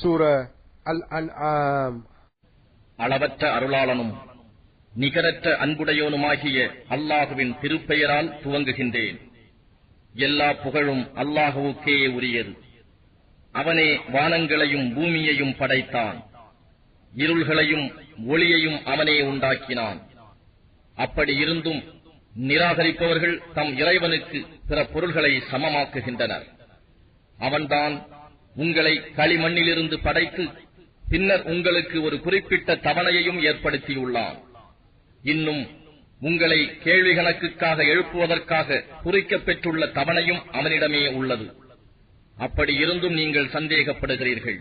சூரா அல்-அன்ஆம். அளவற்ற அருளாளனும் நிகரற்ற அன்புடையோனுமாகிய அல்லாஹுவின் திருப்பெயரால் துவங்குகின்றேன். எல்லா புகழும் அல்லாஹுவுக்கே உரியது. அவனே வானங்களையும் பூமியையும் படைத்தான். இருள்களையும் ஒளியையும் அவனே உண்டாக்கினான். அப்படி இருந்தும் நிராகரிப்பவர்கள் தம் இறைவனுக்கு பிற பொருள்களை சமமாக்குகின்றனர். அவன்தான் உங்களை களிமண்ணிலிருந்து படைத்து பின்னர் உங்களுக்கு ஒரு குறிப்பிட்ட தவணையையும் ஏற்படுத்தியுள்ளான். இன்னும் உங்களை கேள்வி கணக்குக்காக எழுப்புவதற்காக குறிக்கப் பெற்றுள்ள தவணையும் அவனிடமே உள்ளது. அப்படி இருந்தும் நீங்கள் சந்தேகப்படுகிறீர்கள்.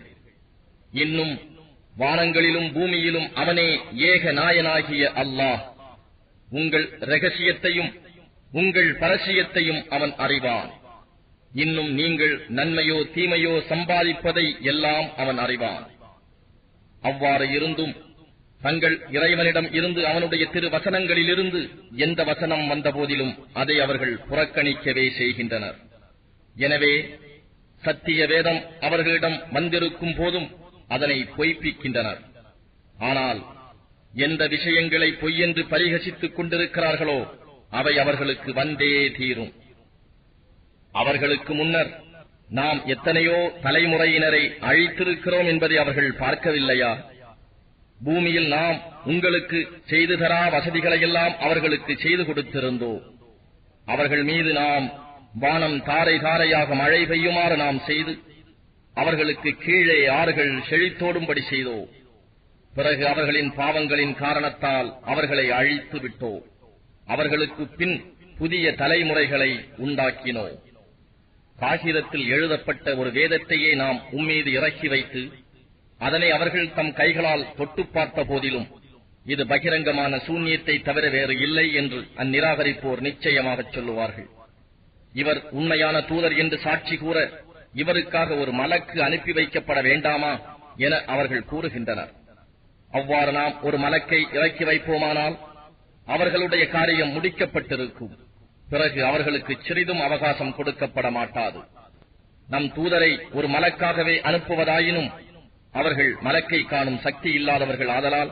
இன்னும் வானங்களிலும் பூமியிலும் அவனே ஏக நாயனாகிய அல்லாஹ். உங்கள் இரகசியத்தையும் உங்கள் பரசியத்தையும் அவன் அறிவான். இன்னும் நீங்கள் நன்மையோ தீமையோ சம்பாதிப்பதை எல்லாம் அவன் அறிவான். அவ்வாறு இருந்தும் தங்கள் இறைவனிடம் இருந்து அவனுடைய திரு வசனங்களிலிருந்து எந்த வசனம் வந்தபோதிலும் அதை அவர்கள் புறக்கணிக்கவே செய்கின்றனர். எனவே சத்திய வேதம் அவர்களிடம் வந்திருக்கும் போதும் அதனை பொய்ப்பிக்கின்றனர். ஆனால் எந்த விஷயங்களை பொய்யென்று பரிகசித்துக் கொண்டிருக்கிறார்களோ அவை அவர்களுக்கு வந்தே தீரும். அவர்களுக்கு முன்னர் நாம் எத்தனையோ தலைமுறையினரை அழித்திருக்கிறோம் என்பதை அவர்கள் பார்க்கவில்லையா? பூமியில் நாம் உங்களுக்கு செய்து தரா வசதிகளையெல்லாம் அவர்களுக்கு செய்து கொடுத்திருந்தோம். அவர்கள் மீது நாம் வானம் தாரை தாரையாக மழை பெய்யுமாறு நாம் செய்து அவர்களுக்கு கீழே ஆறுகள் செழித்தோடும்படி செய்தோம். பிறகு அவர்களின் பாவங்களின் காரணத்தால் அவர்களை அழித்து விட்டோம். அவர்களுக்கு பின் புதிய தலைமுறைகளை உண்டாக்கினோம். காகிதத்தில் எழுதப்பட்ட ஒரு வேதத்தையே நாம் உம்மீது இறக்கி வைத்து அதனை அவர்கள் தம் கைகளால் தொட்டு பார்த்த போதிலும் இது பகிரங்கமான சூன்யத்தை தவிர வேறு இல்லை என்று அந்நிராகரிப்போர் நிச்சயமாகச் சொல்லுவார்கள். இவர் உண்மையான தூதர் என்று சாட்சி கூற இவருக்காக ஒரு மலக்கு அனுப்பி வைக்கப்பட வேண்டாமா என அவர்கள் கூறுகின்றனர். அவ்வாறு நாம் ஒரு மலக்கை இறக்கி வைப்போமானால் அவர்களுடைய காரியம் முடிக்கப்பட்டிருக்கும். பிறகு அவர்களுக்கு சிறிதும் அவகாசம் கொடுக்கப்பட மாட்டாது. நம் தூதரை ஒரு மலக்காகவே அனுப்புவதாயினும் அவர்கள் மலக்கை காணும் சக்தி இல்லாதவர்கள் ஆதலால்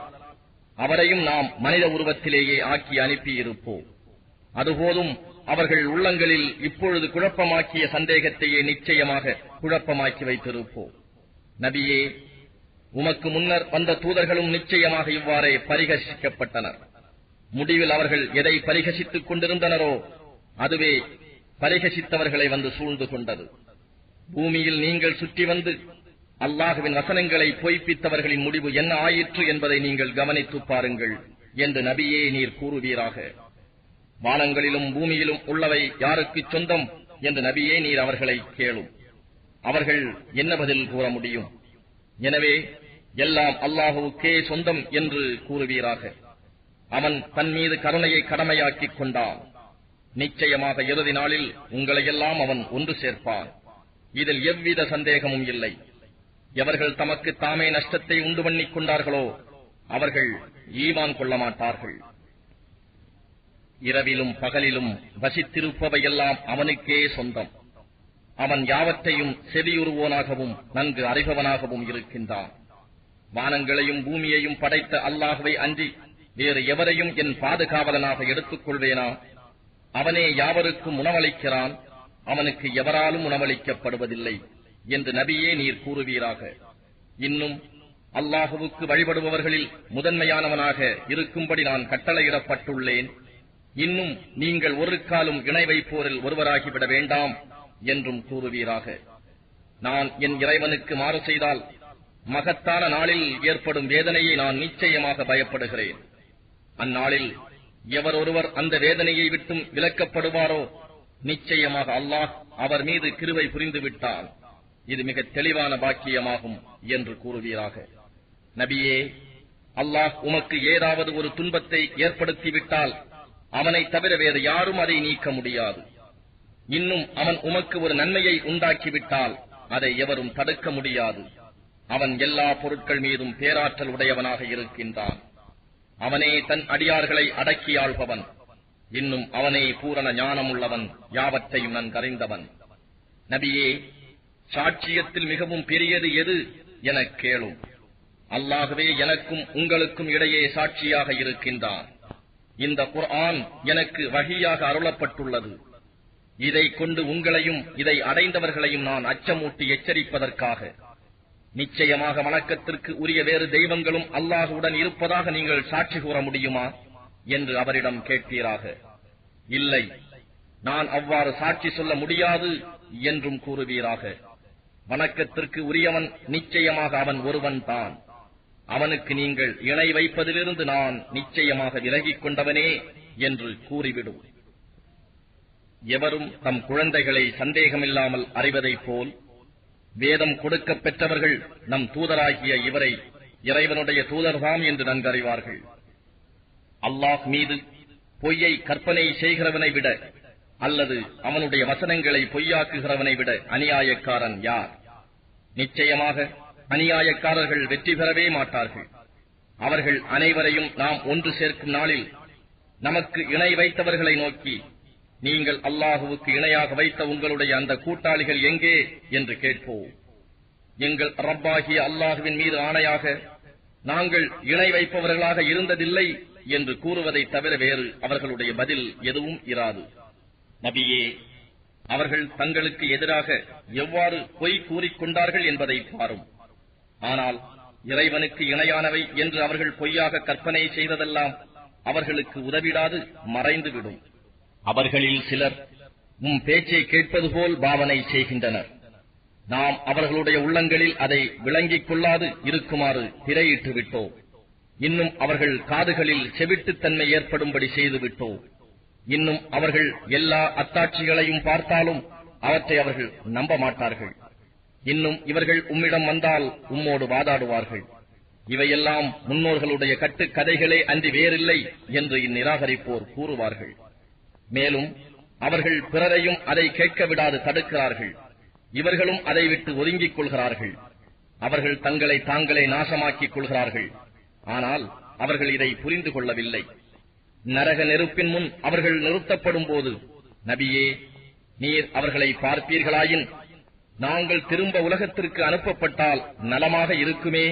அவரையும் நாம் மனித உருவத்திலேயே ஆக்கி அனுப்பியிருப்போம். அதுபோதும் அவர்கள் உள்ளங்களில் இப்பொழுது குழப்பமாக்கிய சந்தேகத்தையே நிச்சயமாக குழப்பமாக்கி வைத்திருப்போம். நபியே, உமக்கு முன்னர் வந்த தூதர்களும் நிச்சயமாக இவ்வாறே பரிகசிக்கப்பட்டனர். முடிவில் அவர்கள் எதை பரிகசித்துக் கொண்டிருந்தனரோ அதுவே பரிகசித்தவர்களை வந்து சூழ்ந்து கொண்டது. பூமியில் நீங்கள் சுற்றி வந்து அல்லாஹுவின் வசனங்களை பொய்ப்பித்தவர்களின் முடிவு என்ன ஆயிற்று என்பதை நீங்கள் கவனித்து பாருங்கள் என்று நபியே நீர் கூறுவீராக. வானங்களிலும் பூமியிலும் உள்ளவை யாருக்கு சொந்தம் என்று நபியே நீர் அவர்களை கேளும். அவர்கள் என்ன பதில் கூற முடியும்? எனவே எல்லாம் அல்லாஹுவுக்கே சொந்தம் என்று கூறுவீராக. அவன் தன் மீது கருணையை கடமையாக்கிக் கொண்டான். நிச்சயமாக இறுதி நாளில் உங்களையெல்லாம் அவன் ஒன்று சேர்ப்பான். இதில் எவ்வித சந்தேகமும் இல்லை. எவர்கள் தமக்கு தாமே நஷ்டத்தை உண்டு பண்ணிக் கொண்டார்களோ அவர்கள் ஈமான் கொள்ள மாட்டார்கள். இரவிலும் பகலிலும் வசித்திருப்பவையெல்லாம் அவனுக்கே சொந்தம். அவன் யாவற்றையும் செவியுறுவோனாகவும் நன்கு அறிபவனாகவும் இருக்கின்றான். வானங்களையும் பூமியையும் படைத்த அல்லாஹ்வை அன்றி வேறு எவரையும் என் பாதுகாவலனாக எடுத்துக் கொள்வேனா? அவனே யாவருக்கும் உணவளிக்கிறான். அவனுக்கு எவராலும் உணவளிக்கப்படுவதில்லை என்று நபியே நீர் கூறுவீராக. இன்னும் அல்லாஹுவுக்கு வழிபடுபவர்களில் முதன்மையானவனாக இருக்கும்படி நான் கட்டளையிடப்பட்டுள்ளேன். இன்னும் நீங்கள் ஒரு காலும் இணை வைப்போரில் ஒருவராகிவிட வேண்டாம் என்றும் கூறுவீராக. நான் என் இறைவனுக்கு மாறு செய்தால் மகத்தான நாளில் ஏற்படும் வேதனையை நான் நிச்சயமாக பயப்படுகிறேன். அந்நாளில் எவர் ஒருவர் அந்த வேதனையை விட்டும் விலக்கப்படுவாரோ நிச்சயமாக அல்லாஹ் அவர் மீது கிருபை புரிந்து விட்டான். இது மிக தெளிவான பாக்கியமாகும் என்று கூறுவீராக. நபியே, அல்லாஹ் உமக்கு ஏதாவது ஒரு துன்பத்தை ஏற்படுத்திவிட்டால் அவனை தவிர வேறு யாரும் அதை நீக்க முடியாது. இன்னும் அவன் உமக்கு ஒரு நன்மையை உண்டாக்கிவிட்டால் அதை எவரும் தடுக்க முடியாது. அவன் எல்லா பொருட்கள் மீதும் பேராற்றல் உடையவனாக இருக்கின்றான். அவனே தன் அடியார்களை அடக்கி ஆள்பவன். இன்னும் அவனே பூரண ஞானம் உள்ளவன், யாவற்றையும் நன்கறிந்தவன். நபியே, சாட்சியத்தில் மிகவும் பெரியது எது எனக் கேளும். அல்லாஹ்வே எனக்கும் உங்களுக்கும் இடையே சாட்சியாக இருக்கின்றான். இந்த குர்ஆன் எனக்கு வஹியாக அருளப்பட்டுள்ளது. இதைக் கொண்டு உங்களையும் இதை அடைந்தவர்களையும் நான் அச்சமூட்டி எச்சரிப்பதற்காக. நிச்சயமாக வணக்கத்திற்கு உரிய வேறு தெய்வங்களும் அல்லாஹுடன் இருப்பதாக நீங்கள் சாட்சி கூற முடியுமா என்று அவரிடம் கேட்பீராக. இல்லை, நான் அவ்வாறு சாட்சி சொல்ல முடியாது என்றும் கூறுவீராக. வணக்கத்திற்கு உரியவன் நிச்சயமாக அவன் ஒருவன் தான். அவனுக்கு நீங்கள் இணை வைப்பதிலிருந்து நான் நிச்சயமாக விலகிக் கொண்டவனே என்று கூறிவிடும். எவரும் தம் குழந்தைகளை சந்தேகமில்லாமல் அறிவதைப் போல் வேதம் கொடுக்கப் பெற்றவர்கள் நம் தூதராகிய இவரை இறைவனுடைய தூதர்தாம் என்று நன்கறிவார்கள். அல்லாஹ் மீது பொய்யை கற்பனை செய்கிறவனை விட அல்லது அவனுடைய வசனங்களை பொய்யாக்குகிறவனை விட அநியாயக்காரன் யார்? நிச்சயமாக அநியாயக்காரர்கள் வெற்றி பெறவே மாட்டார்கள். அவர்கள் அனைவரையும் நாம் ஒன்று சேர்க்கும் நாளில் நமக்கு இணை வைத்தவர்களை நோக்கி, நீங்கள் அல்லாஹுவுக்கு இணையாக வைத்த உங்களுடைய அந்த கூட்டாளிகள் எங்கே என்று கேட்போம். எங்கள் ரப்பாகிய அல்லாஹுவின் மீது ஆணையாக நாங்கள் இணை வைப்பவர்களாக இருந்ததில்லை என்று கூறுவதை தவிர வேறு அவர்களுடைய பதில் எதுவும் இராது. நபியே, அவர்கள் தங்களுக்கு எதிராக எவ்வாறு பொய் கூறிக்கொண்டார்கள் என்பதை பாரும். ஆனால் இறைவனுக்கு இணையானவை என்று அவர்கள் பொய்யாக கற்பனை செய்ததெல்லாம் அவர்களுக்கு உதவிடாது மறைந்துவிடும். அவர்களில் சிலர் பேச்சை கேட்பது போல் பாவனை செய்கின்றனர். நாம் அவர்களுடைய உள்ளங்களில் அதை விளங்கிக் கொள்ளாது இருக்குமாறு திரையிட்டு விட்டோம். இன்னும் அவர்கள் காதுகளில் செவிட்டுத்தன்மை ஏற்படும்படி செய்துவிட்டோம். இன்னும் அவர்கள் எல்லா அத்தாட்சிகளையும் பார்த்தாலும் அவற்றை அவர்கள் நம்ப மாட்டார்கள். இன்னும் இவர்கள் உம்மிடம் வந்தால் உம்மோடு வாதாடுவார்கள். இவையெல்லாம் முன்னோர்களுடைய கட்டுக்கதைகளே அன்றி வேறில்லை என்று இந்நிராகரிப்போர் கூறுவார்கள். மேலும் அவர்கள் பிறரையும் அதை கேட்க விடாது தடுக்கிறார்கள். இவர்களும் அதை விட்டு ஒதுங்கிக் கொள்கிறார்கள். அவர்கள் தங்களை தாங்களே நாசமாக்கிக் கொள்கிறார்கள். ஆனால் அவர்கள் இதை புரிந்து கொள்ளவில்லை. நரக நெருப்பின் முன் அவர்கள் நிறுத்தப்படும் போது, நபியே, நீர் அவர்களை பார்ப்பீர்களாயின் நாங்கள் திரும்ப உலகத்திற்கு அனுப்பப்பட்டால் நலமாக இருக்குமே.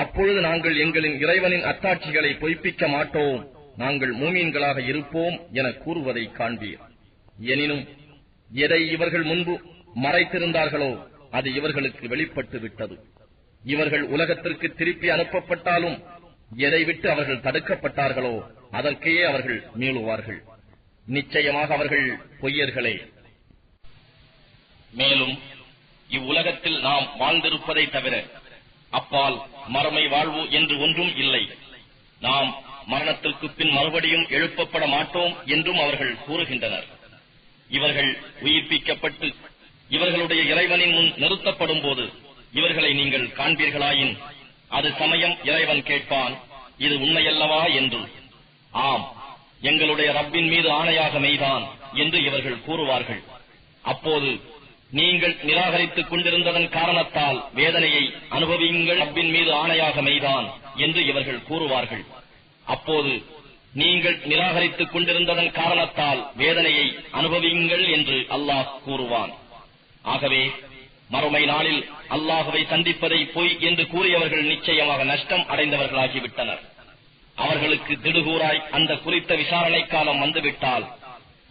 அப்பொழுது நாங்கள் எங்களின் இறைவனின் அத்தாட்சிகளை பொய்ப்பிக்க மாட்டோம், நாங்கள் மூமீன்களாக இருப்போம் என கூறுவதை காண்பீர். எனினும் எதை இவர்கள் முன்பு மறைத்திருந்தார்களோ அது இவர்களுக்கு வெளிப்பட்டு விட்டது. இவர்கள் உலகத்திற்கு திருப்பி அனுப்பப்பட்டாலும் எதை விட்டு அவர்கள் தடுக்கப்பட்டார்களோ அதற்கே அவர்கள் மீளுவார்கள். நிச்சயமாக அவர்கள் பொய்யர்களே. மேலும் இவ்வுலகத்தில் நாம் வாழ்ந்திருப்பதை தவிர அப்பால் மறுமை வாழ்வு என்று ஒன்றும் இல்லை. நாம் மரணத்திற்கு பின் மறுபடியும் எழுப்பப்பட மாட்டோம் என்றும் அவர்கள் கூறுகின்றனர். இவர்கள் உயிர்ப்பிக்கப்பட்டு இவர்களுடைய இறைவனின் முன் நிறுத்தப்படும் போது இவர்களை நீங்கள் காண்பீர்களாயின் அது சமயம் இறைவன் கேட்பான், இது உண்மையல்லவா என்று. ஆம், எங்களுடைய ரப்பின் மீது ஆணையாக மெய்தான் என்று இவர்கள் கூறுவார்கள். அப்போது நீங்கள் நிராகரித்துக் கொண்டிருந்ததன் காரணத்தால் வேதனையை அனுபவியுங்கள், ரப்பின் மீது ஆணையாக மெய்தான் என்று இவர்கள் கூறுவார்கள். அப்போது நீங்கள் நிராகரித்துக் கொண்டிருந்ததன் காரணத்தால் வேதனையை அனுபவியுங்கள் என்று அல்லாஹ் கூறுவான். ஆகவே மறுமை நாளில் அல்லாஹுவை சந்திப்பதை பொய் என்று கூறியவர்கள் நிச்சயமாக நஷ்டம் அடைந்தவர்களாகிவிட்டனர். அவர்களுக்கு திடுகூறாய் அந்த குறித்த விசாரணை காலம் வந்துவிட்டால்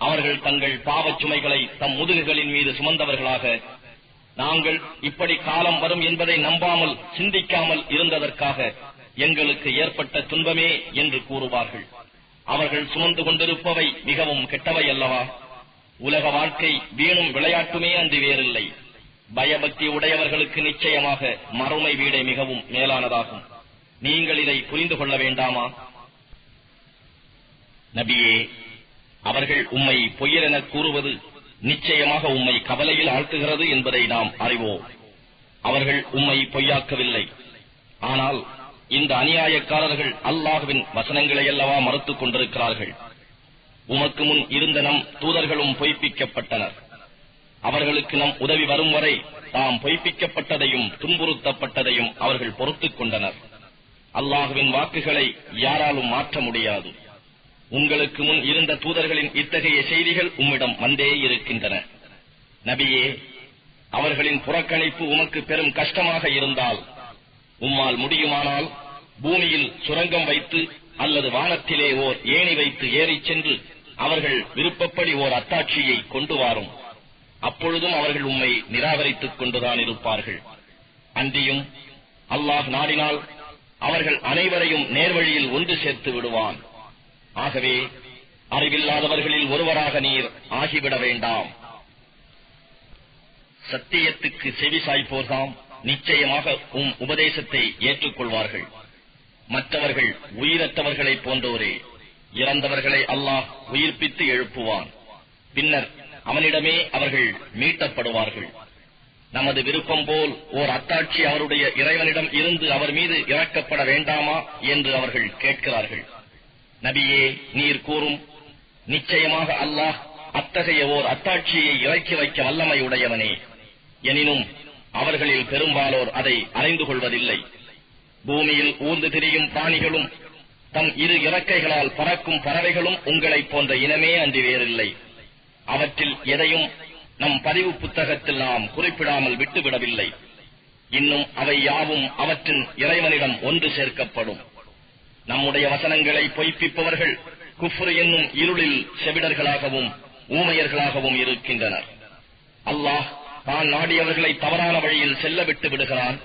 அவர்கள் தங்கள் பாவச் சுமைகளை தம் முதுகுகளின் மீது சுமந்தவர்களாக, நாங்கள் இப்படி காலம் வரும் என்பதை நம்பாமல் சிந்திக்காமல் இருந்ததற்காக எங்களுக்கு ஏற்பட்ட துன்பமே என்று கூறுவார்கள். அவர்கள் சுமந்து கொண்டிருப்பவை மிகவும் கெட்டவை அல்லவா? உலக வாழ்க்கை வீணும் விளையாட்டுமே அன்றி வேறில்லை. பயபக்தி உடையவர்களுக்கு நிச்சயமாக மறுமை வீடே மிகவும் மேலானதாகும். நீங்கள் இதை புரிந்து கொள்ள வேண்டாமா? நபியே, அவர்கள் உம்மை பொய்யரென கூறுவது நிச்சயமாக உம்மை கவலையில் ஆழ்த்துகிறது என்பதை நாம் அறிவோம். அவர்கள் உம்மை பொய்யாக்கவில்லை. ஆனால் இந்த அநியாயக்காரர்கள் அல்லாஹ்வின் வசனங்களை அல்லவா மறுத்துக் கொண்டிருக்கிறார்கள். உமக்கு முன் இருந்த நம் தூதர்களும் பொய்ப்பிக்கப்பட்டனர். அவர்களுக்கு நம் உதவி வரும் வரை தாம் பொய்ப்பிக்கப்பட்டதையும் துன்புறுத்தப்பட்டதையும் அவர்கள் பொறுத்துக் கொண்டனர். அல்லாஹ்வின் வாக்குகளை யாராலும் மாற்ற முடியாது. உங்களுக்கு முன் இருந்த தூதர்களின் இத்தகைய செய்திகள் உம்மிடம் வந்தே இருக்கின்றன. நபியே, அவர்களின் புறக்கணிப்பு உமக்கு பெரும் கஷ்டமாக இருந்தால் உம்மால் முடியுமானால் பூமியில் சுரங்கம் வைத்து அல்லது வானத்திலே ஓர் ஏணி வைத்து ஏறிச் சென்று அவர்கள் விருப்பப்படி ஓர் அத்தாட்சியை கொண்டு வாரும். அப்பொழுதும் அவர்கள் உம்மை நிராகரித்துக் கொண்டுதான் இருப்பார்கள். அன்றியும் அல்லாஹ் நாடினால் அவர்கள் அனைவரையும் நேர்வழியில் ஒன்று சேர்த்து விடுவான். ஆகவே அறிவில்லாதவர்களில் ஒருவராக நீர் ஆகிவிட வேண்டாம். சத்தியத்துக்கு செவி சாய்ப்போர்தாம் நிச்சயமாக உபதேசத்தை ஏற்றுக்கொள்வார்கள். மற்றவர்கள் உயிரற்றவர்களைப் போன்றோரே. இறந்தவர்களை அல்லாஹ் உயிர்ப்பித்து எழுப்புவான். பின்னர் அவனிடமே அவர்கள் மீட்டப்படுவார்கள். நமது விருப்பம் போல் ஓர் அத்தாட்சி அவருடைய இறைவனிடம் இருந்து அவர் மீது இறக்கப்பட வேண்டாமா என்று அவர்கள் கேட்கிறார்கள். நபியே, நீர் கூறும், நிச்சயமாக அல்லாஹ் அத்தகைய ஓர் அத்தாட்சியை இறக்கி வைக்க வல்லமை உடையவனே. எனினும் அவர்களில் பெரும்பாலோர் அதை அறிந்து கொள்வதில்லை. பூமியில் ஊர்ந்து திரியும் பிராணிகளும் தம் இரு இறக்கைகளால் பறக்கும் பறவைகளும் உங்களைப் போன்ற இனமே அன்றி வேறில்லை. அவற்றில் எதையும் நம் பதிவு புத்தகத்தில் நாம் குறிப்பிடாமல் விட்டுவிடவில்லை. இன்னும் அவை யாவும் அவற்றின் இறைவனிடம் ஒன்று சேர்க்கப்படும். நம்முடைய வசனங்களை பொய்ப்பிப்பவர்கள் குஃப்ர் என்னும் இருளில் செவிடர்களாகவும் ஊமையர்களாகவும் இருக்கின்றனர். அல்லாஹ் தான் நாடியவர்களை தவறான வழியில் செல்ல விட்டு விடுகிறான்.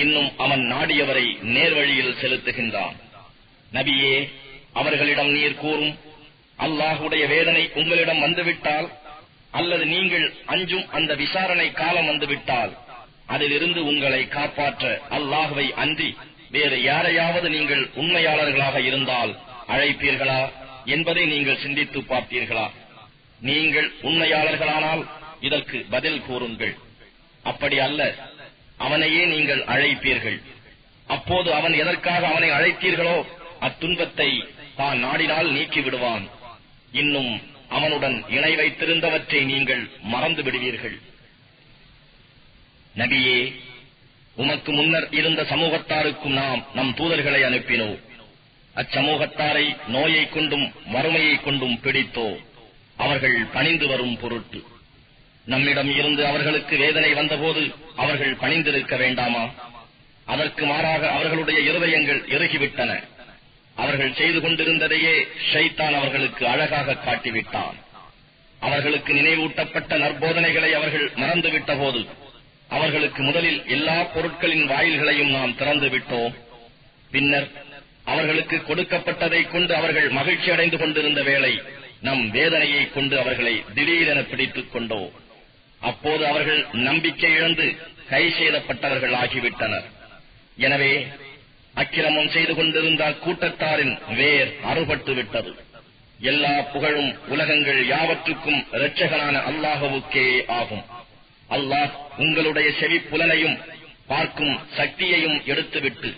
இன்னும் அவன் நாடியவரை நேர்வழியில் செலுத்துகின்றான். நபியே, அவர்களிடம் நீர் கூறும், அல்லாஹுடைய வேதனை உங்களிடம் வந்துவிட்டால் அல்லது நீங்கள் அஞ்சும் அந்த விசாரணை காலம் வந்துவிட்டால் அதிலிருந்து உங்களை காப்பாற்ற அல்லாஹுவை அன்றி வேறு யாரையாவது நீங்கள் உண்மையாளர்களாக இருந்தால் அழைப்பீர்களா என்பதை நீங்கள் சிந்தித்து பார்த்தீர்களா? நீங்கள் உண்மையாளர்களானால் இதற்கு பதில் கூறுங்கள். அப்படி அல்ல, அவனையே நீங்கள் அழைப்பீர்கள். அப்போது அவன் எதற்காக அவனை அழைத்தீர்களோ அத்துன்பத்தை தான் நாடினால் நீக்கிவிடுவான். இன்னும் அவனுடன் இணை வைத்திருந்தவற்றை நீங்கள் மறந்து விடுவீர்கள். நபியே, உமக்கு முன்னர் இருந்த சமூகத்தாருக்கும் நாம் நம் தூதர்களை அனுப்பினோம். அச்சமூகத்தாரை நோயை கொண்டும் வறுமையை கொண்டும் பிடித்தோ அவர்கள் பணிந்து வரும் பொருட்டு. நம்மிடம் இருந்து அவர்களுக்கு வேதனை வந்தபோது அவர்கள் பணிந்திருக்க வேண்டாமா? அதற்கு மாறாக அவர்களுடைய இருதயங்கள் இறுகிவிட்டன. அவர்கள் செய்து கொண்டிருந்ததையே ஷைத்தான் அவர்களுக்கு அழகாக காட்டிவிட்டான். அவர்களுக்கு நினைவூட்டப்பட்ட நற்போதனைகளை அவர்கள் மறந்துவிட்ட போது அவர்களுக்கு முதலில் எல்லா பொருட்களின் வாயில்களையும் நாம் திறந்து விட்டோம். பின்னர் அவர்களுக்கு கொடுக்கப்பட்டதை கொண்டு அவர்கள் மகிழ்ச்சி அடைந்து கொண்டிருந்த வேளை நம் வேதனையை கொண்டு அவர்களை திடீரென பிடித்துக் கொண்டோம். அப்போது அவர்கள் நம்பிக்கை இழந்து கை செய்தப்பட்டவர்கள் ஆகிவிட்டனர். எனவே அக்கிரமம் செய்து கொண்டிருந்த கூட்டத்தாரின் வேர் அறுபட்டு விட்டது. எல்லா புகழும் உலகங்கள் யாவற்றுக்கும் இரட்சகனான அல்லாஹுவுக்கே ஆகும். அல்லாஹ் உங்களுடைய செவிப்புலனையும் பார்க்கும் சக்தியையும் எடுத்துவிட்டு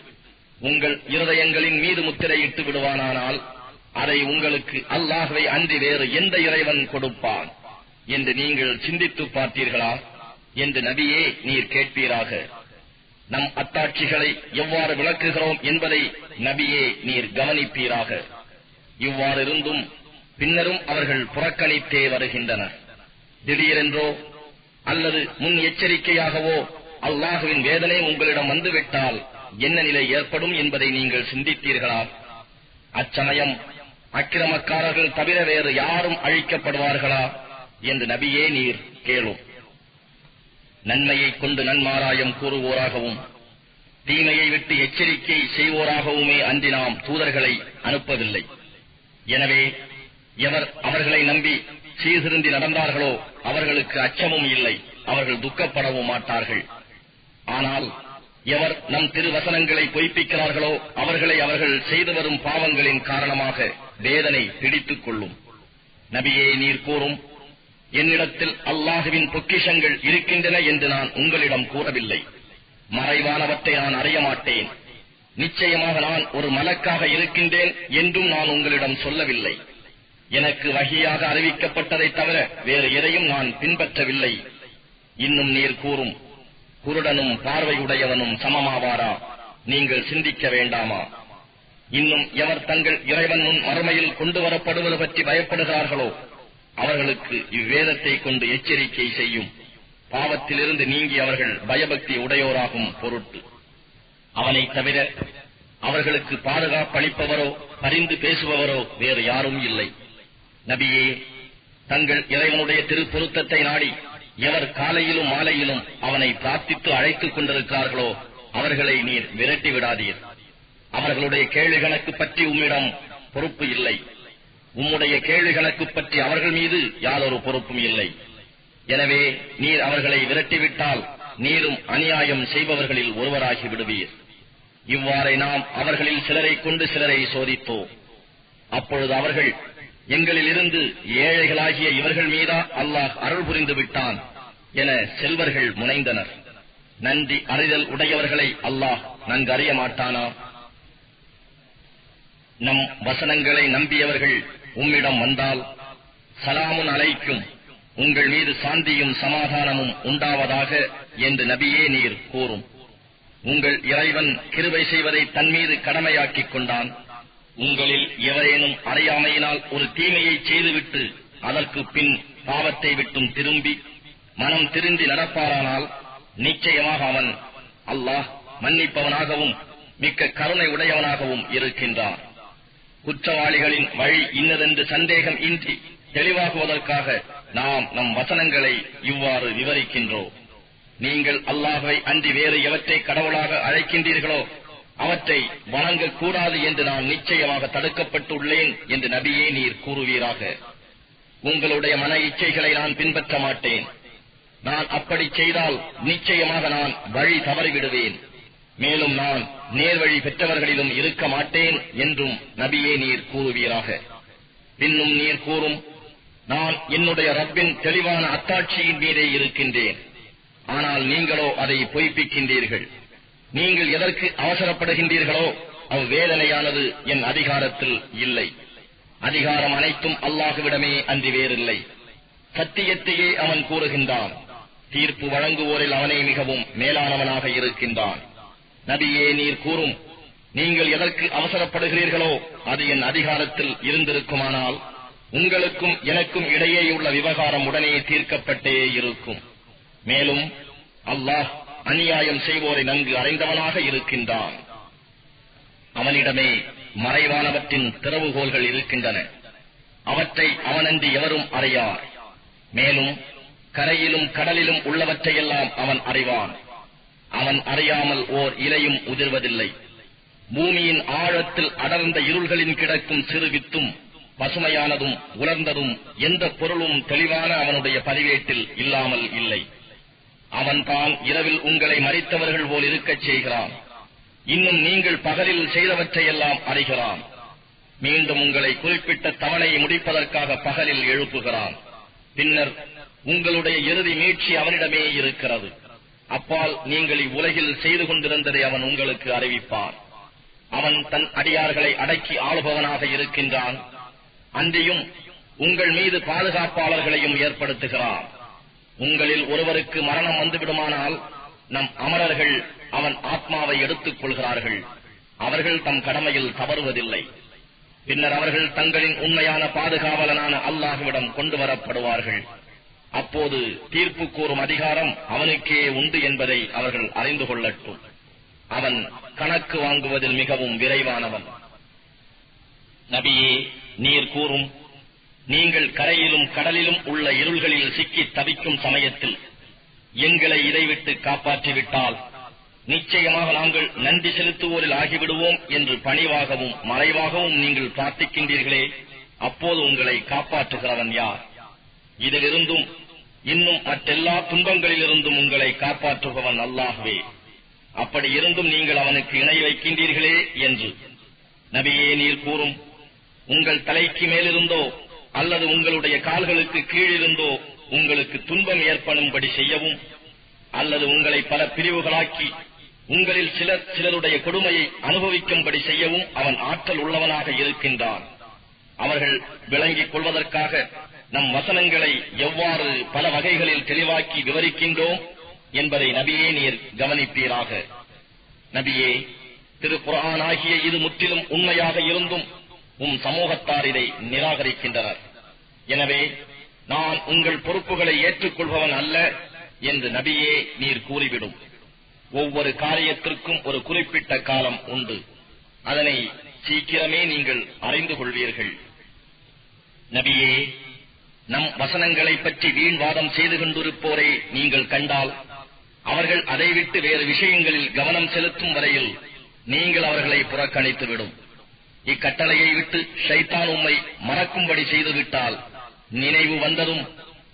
உங்கள் இருதயங்களின் மீது முத்திரையிட்டு விடுவானானால் அதை உங்களுக்கு அல்லாஹ்வை அன்றி வேறு எந்த இறைவன் கொடுப்பான் என்று நீங்கள் சிந்தித்து பார்த்தீர்களா என்று நபியே நீர் கேட்பீராக. நம் அத்தாட்சிகளை எவ்வாறு விளக்குகிறோம் என்பதை நபியே நீர் கவனிப்பீராக. இவ்வாறிருந்தும் பின்னரும் அவர்கள் புறக்கணித்தே வருகின்றனர். திடீரென்றோ அல்லது முன் எச்சரிக்கையாகவோ அல்லாஹுவின் வேதனை உங்களிடம் வந்துவிட்டால் என்ன நிலை ஏற்படும் என்பதை நீங்கள் சிந்தித்தீர்களா? அச்சமயம் அக்கிரமக்காரர்கள் தவிர வேறு யாரும் அழிக்கப்படுவார்களா என்று நபியே நீர் கேளும். நன்மையைக் கொண்டு நன்மாராயம் கூறுவோராகவும் தீமையை விட்டு எச்சரிக்கை செய்வோராகவுமே அன்றி நாம் தூதர்களை அனுப்பவில்லை. எனவே எவர் அவர்களை நம்பி சீர்திருந்தி நடந்தார்களோ அவர்களுக்கு அச்சமும் இல்லை, அவர்கள் துக்கப்படவும் மாட்டார்கள். ஆனால் எவர் நம் திருவசனங்களை பொய்ப்பிக்கிறார்களோ அவர்களை அவர்கள் செய்து வரும் பாவங்களின் காரணமாக வேதனை பிடித்துக் கொள்ளும். நபியே நீர் கூறும், என்னிடத்தில் அல்லாஹுவின் பொக்கிஷங்கள் இருக்கின்றன என்று நான் உங்களிடம் கூறவில்லை. மறைவானவற்றை நான் அறிய மாட்டேன். நிச்சயமாக நான் ஒரு மலக்காக இருக்கின்றேன் என்றும் நான் உங்களிடம் சொல்லவில்லை. எனக்கு வஹியாக அறிவிக்கப்பட்டதை தவிர வேறு எதையும் நான் பின்பற்றவில்லை. இன்னும் நீர் கூறும், குருடனும் பார்வையுடையவனும் சமமாவாரா? நீங்கள் சிந்திக்க வேண்டாமா? இன்னும் எவர் தங்கள் இறைவன் முன் மறுமையில் கொண்டு வரப்படுவது பற்றி பயப்படுகிறார்களோ அவர்களுக்கு இவ்வேதத்தை கொண்டு எச்சரிக்கை செய்யும். பாவத்திலிருந்து நீங்கி அவர்கள் பயபக்தி உடையோராகும் பொருட்டு. அவனை தவிர அவர்களுக்கு பாதுகாப்பளிப்பவரோ பரிந்து பேசுபவரோ வேறு யாரும் இல்லை. நபியே, தங்கள் இறைவனுடைய திருப்பொருத்தத்தை நாடி எவர் காலையிலும் மாலையிலும் அவனை பிரார்த்தித்து அழைத்துக் கொண்டிருக்கிறார்களோ அவர்களை நீர் விரட்டி விடாதீர். அவர்களுடைய கேள்வி கணக்கு பற்றி உம்மிடம் பொறுப்பு இல்லை. உம்முடைய கேள்வி கணக்கு பற்றி அவர்கள் மீது யாதொரு பொறுப்பும் இல்லை. எனவே நீர் அவர்களை விரட்டிவிட்டால் நீரும் அநியாயம் செய்பவர்களில் ஒருவராகி விடுவீர். இவ்வாறே நாம் அவர்களில் சிலரை கொண்டு சிலரை சோதித்தோம். அப்பொழுது அவர்கள், எங்களில் இருந்து ஏழைகளாகிய இவர்கள் மீதா அல்லாஹ் அருள் புரிந்து விட்டான் என செல்வர்கள் முனைந்தனர். நன்றி அறிதல் உடையவர்களை அல்லாஹ் நன்கு அறிய மாட்டானா? நம் வசனங்களை நம்பியவர்கள் உம்மிடம் வந்தால், சலாமுன் அலைக்கும், உங்கள் மீது சாந்தியும் சமாதானமும் உண்டாவதாக என்று நபியே நீர் கூறும். உங்கள் இறைவன் கிருபை செய்வதை தன் மீது கடமையாக்கிக் கொண்டான். உங்களில் எவரேனும் அறியாமையினால் ஒரு தீமையை செய்துவிட்டு அதற்கு பின் பாவத்தை விட்டும் திரும்பி மனம் திருந்தி நடப்பாரானால் நிச்சயமாக அவன் அல்லாஹ் மன்னிப்பவனாகவும் மிக்க கருணை உடையவனாகவும் இருக்கின்றான். குற்றவாளிகளின் வழி இன்னதென்று சந்தேகம் இன்றி தெளிவாகுவதற்காக நாம் நம் வசனங்களை இவ்வாறு விவரிக்கின்றோம். நீங்கள் அல்லாஹ்வை அன்றி வேறு எவற்றை கடவுளாக அழைக்கின்றீர்களோ அவற்றை வணங்கக்கூடாது என்று நான் நிச்சயமாக தடுக்கப்பட்டுள்ளேன் என்று நபியே நீர் கூறுவீராக. உங்களுடைய மன இச்சைகளை நான் பின்பற்ற மாட்டேன். நான் அப்படி செய்தால் நிச்சயமாக நான் வழி தவறிவிடுவேன். மேலும் நான் நேர்வழி பெற்றவர்களிலும் இருக்க மாட்டேன் என்றும் நபியே நீர் கூறுவீராக. பின்னும் நீர் கூறும், நான் என்னுடைய ரப்பின் தெளிவான அத்தாட்சியின் மீதே இருக்கின்றேன். ஆனால் நீங்களோ அதை பொய்ப்பிக்கின்றீர்கள். நீங்கள் எதற்கு அவசரப்படுகின்றீர்களோ அவ்வேதனையானது என் அதிகாரத்தில் இல்லை. அதிகாரம் அனைத்தும் அல்லாஹுவிடமே அன்றி வேறில்லை. சத்தியத்தையே அவன் கூறுகின்றான். தீர்ப்பு வழங்குவோரில் அவனே மிகவும் மேலானவனாக இருக்கின்றான். நபியே நீர் கூறும், நீங்கள் எதற்கு அவசரப்படுகிறீர்களோ அது என் அதிகாரத்தில் இருந்திருக்குமானால் உங்களுக்கும் எனக்கும் இடையேயுள்ள விவகாரம் உடனே தீர்க்கப்பட்டே இருக்கும். மேலும் அல்லாஹ் அநியாயம் செய்வோரை நன்கு அறிந்தவனாக இருக்கின்றான். அவனிடமே மறைவானவற்றின் திறவுகோல்கள் இருக்கின்றன. அவற்றை அவனன்றி எவரும் அறியார். மேலும் கரையிலும் கடலிலும் உள்ளவற்றையெல்லாம் அவன் அறிவான். அவன் அறியாமல் ஓர் இலையும் உதிர்வதில்லை. பூமியின் ஆழத்தில் அடர்ந்த இருள்களின் கிடக்கும் சிறு வித்தும் பசுமையானதும் உலர்ந்ததும் எந்த பொருளும் தெளிவான அவனுடைய பதிவேட்டில் இல்லாமல் இல்லை. அவன் தான் இரவில் உங்களை மறித்தவர்கள் போல் இருக்கச் செய்கிறான். இன்னும் நீங்கள் பகலில் செய்தவற்றையெல்லாம் அறிகிறான். மீண்டும் உங்களை குறிப்பிட்ட தவணையை முடிப்பதற்காக பகலில் எழுப்புகிறான். பின்னர் உங்களுடைய இறுதி மீட்சி அவனிடமே இருக்கிறது. அப்பால் நீங்கள் இவ்வுலகில் செய்து கொண்டிருந்ததை அவன் உங்களுக்கு அறிவிப்பான். அவன் தன் அடியார்களை அடக்கி ஆளுபவனாக இருக்கின்றான். அன்றியும் உங்கள் மீது பாதுகாப்பாளர்களையும் ஏற்படுத்துகிறான். உங்களில் ஒருவருக்கு மரணம் வந்துவிடுமானால் நம் அமரர்கள் அவன் ஆத்மாவை எடுத்துக் கொள்கிறார்கள். அவர்கள் தம் கடமையில் தவறுவதில்லை. பின்னர் அவர்கள் தங்களின் உண்மையான பாதுகாவலனான அல்லாஹ்விடம் கொண்டு வரப்படுவார்கள். அப்போது தீர்ப்பு கூறும் அதிகாரம் அவனுக்கே உண்டு என்பதை அவர்கள் அறிந்து கொள்ளட்டும். அவன் கணக்கு வாங்குவதில் மிகவும் விரைவானவன். நபியே நீர் கூறும், நீங்கள் கரையிலும் கடலிலும் உள்ள இருள்களில் சிக்கி தவிக்கும் சமயத்தில் எங்களை இதைவிட்டு காப்பாற்றிவிட்டால் நிச்சயமாக நாங்கள் நன்றி செலுத்துவோரில் ஆகிவிடுவோம் என்று பணிவாகவும் மறைவாகவும் நீங்கள் பிரார்த்திக்கின்றீர்களே, அப்போது உங்களை காப்பாற்றுகிறவன் யார்? இதிலிருந்தும் இன்னும் மற்றெல்லா துன்பங்களிலிருந்தும் உங்களை காப்பாற்றுபவன் அல்லாஹ்வே. அப்படி இருந்தும் நீங்கள் அவனுக்கு இணை வைக்கின்றீர்களே என்று நபியே நீர் கூறும், உங்கள் தலைக்கு மேலிருந்தோ அல்லது உங்களுடைய கால்களுக்கு கீழிருந்தோ உங்களுக்கு துன்பம் ஏற்படும்படி செய்யவும் அல்லது உங்களை பல பிரிவுகளாக்கி உங்களில் சிலருடைய கொடுமையை அனுபவிக்கும்படி செய்யவும் அவன் ஆற்றல் உள்ளவனாக இருக்கின்றான். அவர்கள் விளங்கிக் கொள்வதற்காக நம் வசனங்களை எவ்வாறு பல வகைகளில் தெளிவாக்கி விவரிக்கின்றோம் என்பதை நபியே நீர் கவனிப்பீராக. நபியே, திருக்குர்ஆன் ஆகிய இது முற்றிலும் உண்மையாக இருந்தும் சமூகத்தார் இதை நிராகரிக்கின்றனர். எனவே நான் உங்கள் பொறுப்புகளை ஏற்றுக்கொள்பவன் அல்ல என்று நபியே நீர் கூறிவிடும். ஒவ்வொரு காரியத்திற்கும் ஒரு குறிப்பிட்ட காலம் உண்டு. அதனை சீக்கிரமே நீங்கள் அறிந்து கொள்வீர்கள். நபியே, நம் வசனங்களை பற்றி வீண்வாதம் செய்து கொண்டிருப்போரை நீங்கள் கண்டால் அவர்கள் அதை விட்டு வேறு விஷயங்களில் கவனம் செலுத்தும் வரையில் நீங்கள் அவர்களை புறக்கணித்துவிடும். இக்கட்டளையை விட்டு ஷைத்தான் உம்மை மறக்கும்படி செய்துவிட்டால் நினைவு வந்ததும்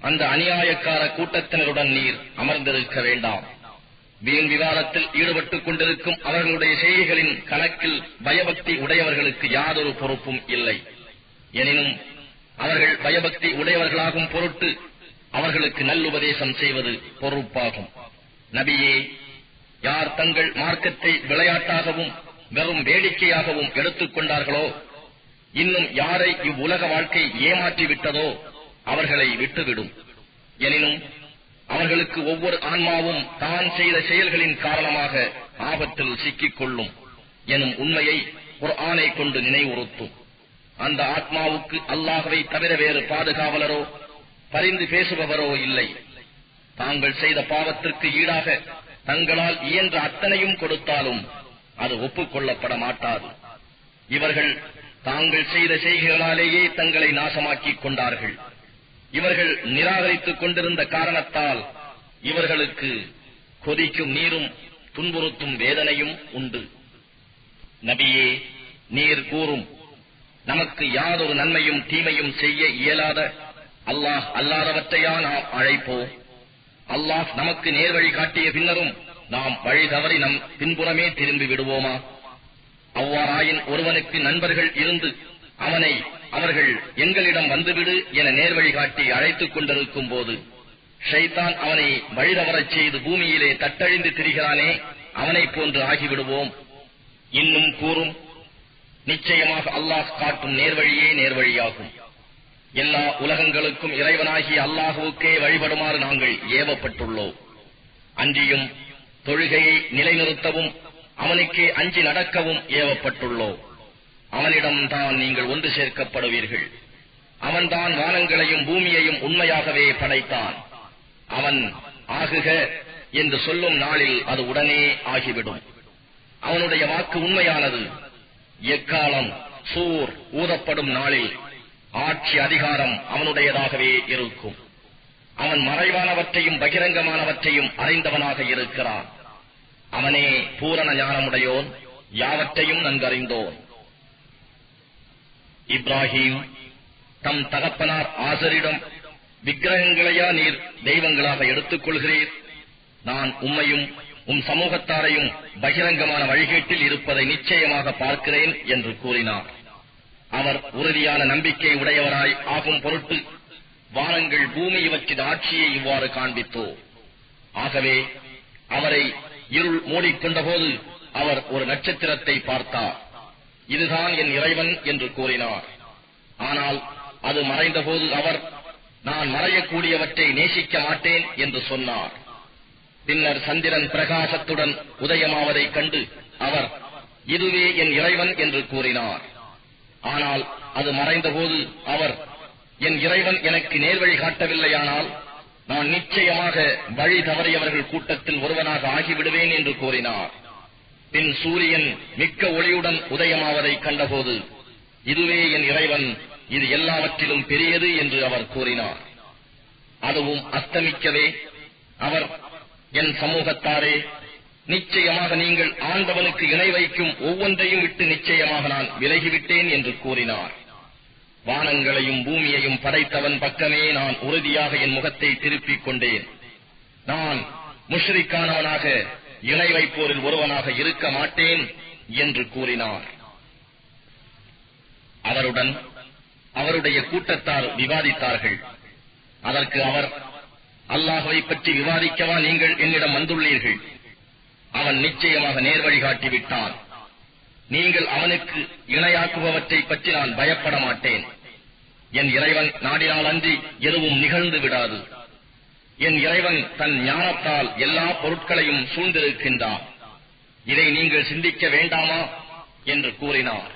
அந்த அநியாயக்கார கூட்டத்தினருடன் நீர் அமர்ந்திருக்க வேண்டாம். வீண் விவாதத்தில் ஈடுபட்டுக் கொண்டிருக்கும் அவர்களுடைய செய்கைகளின் கணக்கில் பயபக்தி உடையவர்களுக்கு யாதொரு பொறுப்பும் இல்லை. எனினும் அவர்கள் பயபக்தி உடையவர்களாகும் பொருட்டு அவர்களுக்கு நல்லுபதேசம் செய்வது பொறுப்பாகும். நபியே, யார் தங்கள் மார்க்கத்தை விளையாட்டாகவும் வெறும் வேடிக்கையாகவும் எடுத்துக் கொண்டார்களோ, இன்னும் யாரை இவ்வுலக வாழ்க்கை ஏமாற்றிவிட்டதோ அவர்களை விட்டுவிடும். எனினும் அவர்களுக்கு ஒவ்வொரு ஆன்மாவும் தான் செய்த செயல்களின் காரணமாக ஆபத்தில் சிக்கிக் கொள்ளும் எனும் உண்மையை குர்ஆனை கொண்டு நினைவுறுத்தும். அந்த ஆத்மாவுக்கு அல்லாஹ்வை தவிர வேறு பாதுகாவலரோ பரிந்து பேசுபவரோ இல்லை. தாங்கள் செய்த பாவத்திற்கு ஈடாக தங்களால் இயன்ற அத்தனையும் கொடுத்தாலும் அது ஒப்புக்கொள்ளப்பட மாட்டாது. இவர்கள் தாங்கள் செய்த செய்கைகளாலேயே தங்களை நாசமாக்கிக் கொண்டார்கள். இவர்கள் நிராகரித்துக் கொண்டிருந்த காரணத்தால் இவர்களுக்கு கொதிக்கும் நீரும் துன்புறுத்தும் வேதனையும் உண்டு. நபியே, நீர் கூறும், நமக்கு யாதொரு நன்மையும் தீமையும் செய்ய இயலாத அல்லாஹ் அல்லாதவற்றையா நாம் அழைப்போம்? அல்லாஹ் நமக்கு நேர்வழி காட்டிய பின்னரும் நாம் வழி தவறி நம் பின்புறமே திரும்பி விடுவோமா? அவ்வாறாயின் ஒருவனுக்கு நண்பர்கள் இருந்து அவனை அவர்கள் எங்களிடம் வந்துவிடு என நேர்வழி காட்டி அழைத்துக் கொண்டிருக்கும் போது ஷைத்தான் அவனை வழிதவறச் செய்து பூமியிலே தட்டழிந்து திரிகிறானே, அவனைப் போன்று ஆகிவிடுவோம். இன்னும் கூறும், நிச்சயமாக அல்லாஹ் காட்டும் நேர்வழியே நேர்வழியாகும். எல்லா உலகங்களுக்கும் இறைவனாகிய அல்லாஹுவுக்கே வழிபடுமாறு நாங்கள் ஏவப்பட்டுள்ளோம். அன்றியும் தொழுகையை நிலைநிறுத்தவும் அவனுக்கே அஞ்சி நடக்கவும் ஏவப்பட்டுள்ளோம். அவனிடம்தான் நீங்கள் ஒன்று சேர்க்கப்படுவீர்கள். அவன்தான் வானங்களையும் பூமியையும் உண்மையாகவே படைத்தான். அவன் ஆகுக என்று சொல்லும் நாளில் அது உடனே ஆகிவிடும். அவனுடைய வாக்கு உண்மையானது. எக்காலம் சூர் ஊதப்படும் நாளில் ஆட்சி அதிகாரம் அவனுடையதாகவே இருக்கும். அவன் மறைவானவற்றையும் பகிரங்கமானவற்றையும் அறிந்தவனாக இருக்கிறான். அவனே பூரண ஞானமுடையோன், யாவற்றையும் நன்கறிந்தோன். இப்ராஹிம் தம் தகப்பனார் ஆசரிடம், விக்கிரகங்களையா நீர் தெய்வங்களாக எடுத்துக் கொள்கிறீர்? நான் உம்மையும் உம் சமூகத்தாரையும் பகிரங்கமான வழிகேட்டில் இருப்பதை நிச்சயமாக பார்க்கிறேன் என்று கூறினார். அவர் உறுதியான நம்பிக்கை உடையவராய் ஆகும் பொருட்டு வானங்கள் பூமி இவற்றின் ஆட்சியை இவ்வாறு காண்பித்தோ. ஆகவே அவரை இருள் மூடிக்கொண்டபோது அவர் ஒரு நட்சத்திரத்தை பார்த்தார். இதுதான் என் இறைவன் என்று கூறினார். ஆனால் அது மறைந்தபோது அவர், நான் மறையக்கூடியவற்றை நேசிக்க மாட்டேன் என்று சொன்னார். பின்னர் சந்திரன் பிரகாசத்துடன் உதயமாவதைக் கண்டு அவர், இதுவே என் இறைவன் என்று கூறினார். ஆனால் அது மறைந்தபோது அவர், என் இறைவன் எனக்கு நேர்வழி காட்டவில்லையானால் நான் நிச்சயமாக வழி தவறியவர்கள் கூட்டத்தில் ஒருவனாக ஆகிவிடுவேன் என்று கூறினார். பின் சூரியன் மிக்க ஒளியுடன் உதயமாவதைக் கண்டபோது, இதுவே என் இறைவன், இது எல்லாவற்றிலும் பெரியது என்று அவர் கூறினார். அதுவும் அஸ்தமிக்கவே அவர், என் சமூகத்தாரே, நிச்சயமாக நீங்கள் ஆண்டவனுக்கு இணை வைக்கும் ஒவ்வொன்றையும் விட்டு நிச்சயமாக நான் விலகிவிட்டேன் என்று கூறினார். வானங்களையும் பூமியையும் படைத்தவன் பக்கமே நான் உறுதியாக என் முகத்தை திருப்பிக் கொண்டேன். நான் முஷ்ரிக்கானவனாக இணை வைப்போரில் ஒருவனாக இருக்க மாட்டேன் என்று கூறினார். அவருடன் அவருடைய கூட்டத்தார் விவாதித்தார்கள். அதற்கு அவர், அல்லாஹ்வை பற்றி விவாதிக்கவா நீங்கள் என்னிடம் வந்துள்ளீர்கள்? அவன் நிச்சயமாக நேர்வழி காட்டிவிட்டான். நீங்கள் அவனுக்கு இணையாக்குபவற்றை பற்றி நான் பயப்பட மாட்டேன். என் இறைவன் நாடினால் அன்றி எதுவும் நிகழ்ந்து விடாது. என் இறைவன் தன் ஞானத்தால் எல்லா பொருட்களையும் சூழ்ந்திருக்கின்றான். இதை நீங்கள் சிந்திக்க வேண்டாமா என்று கூறினார்.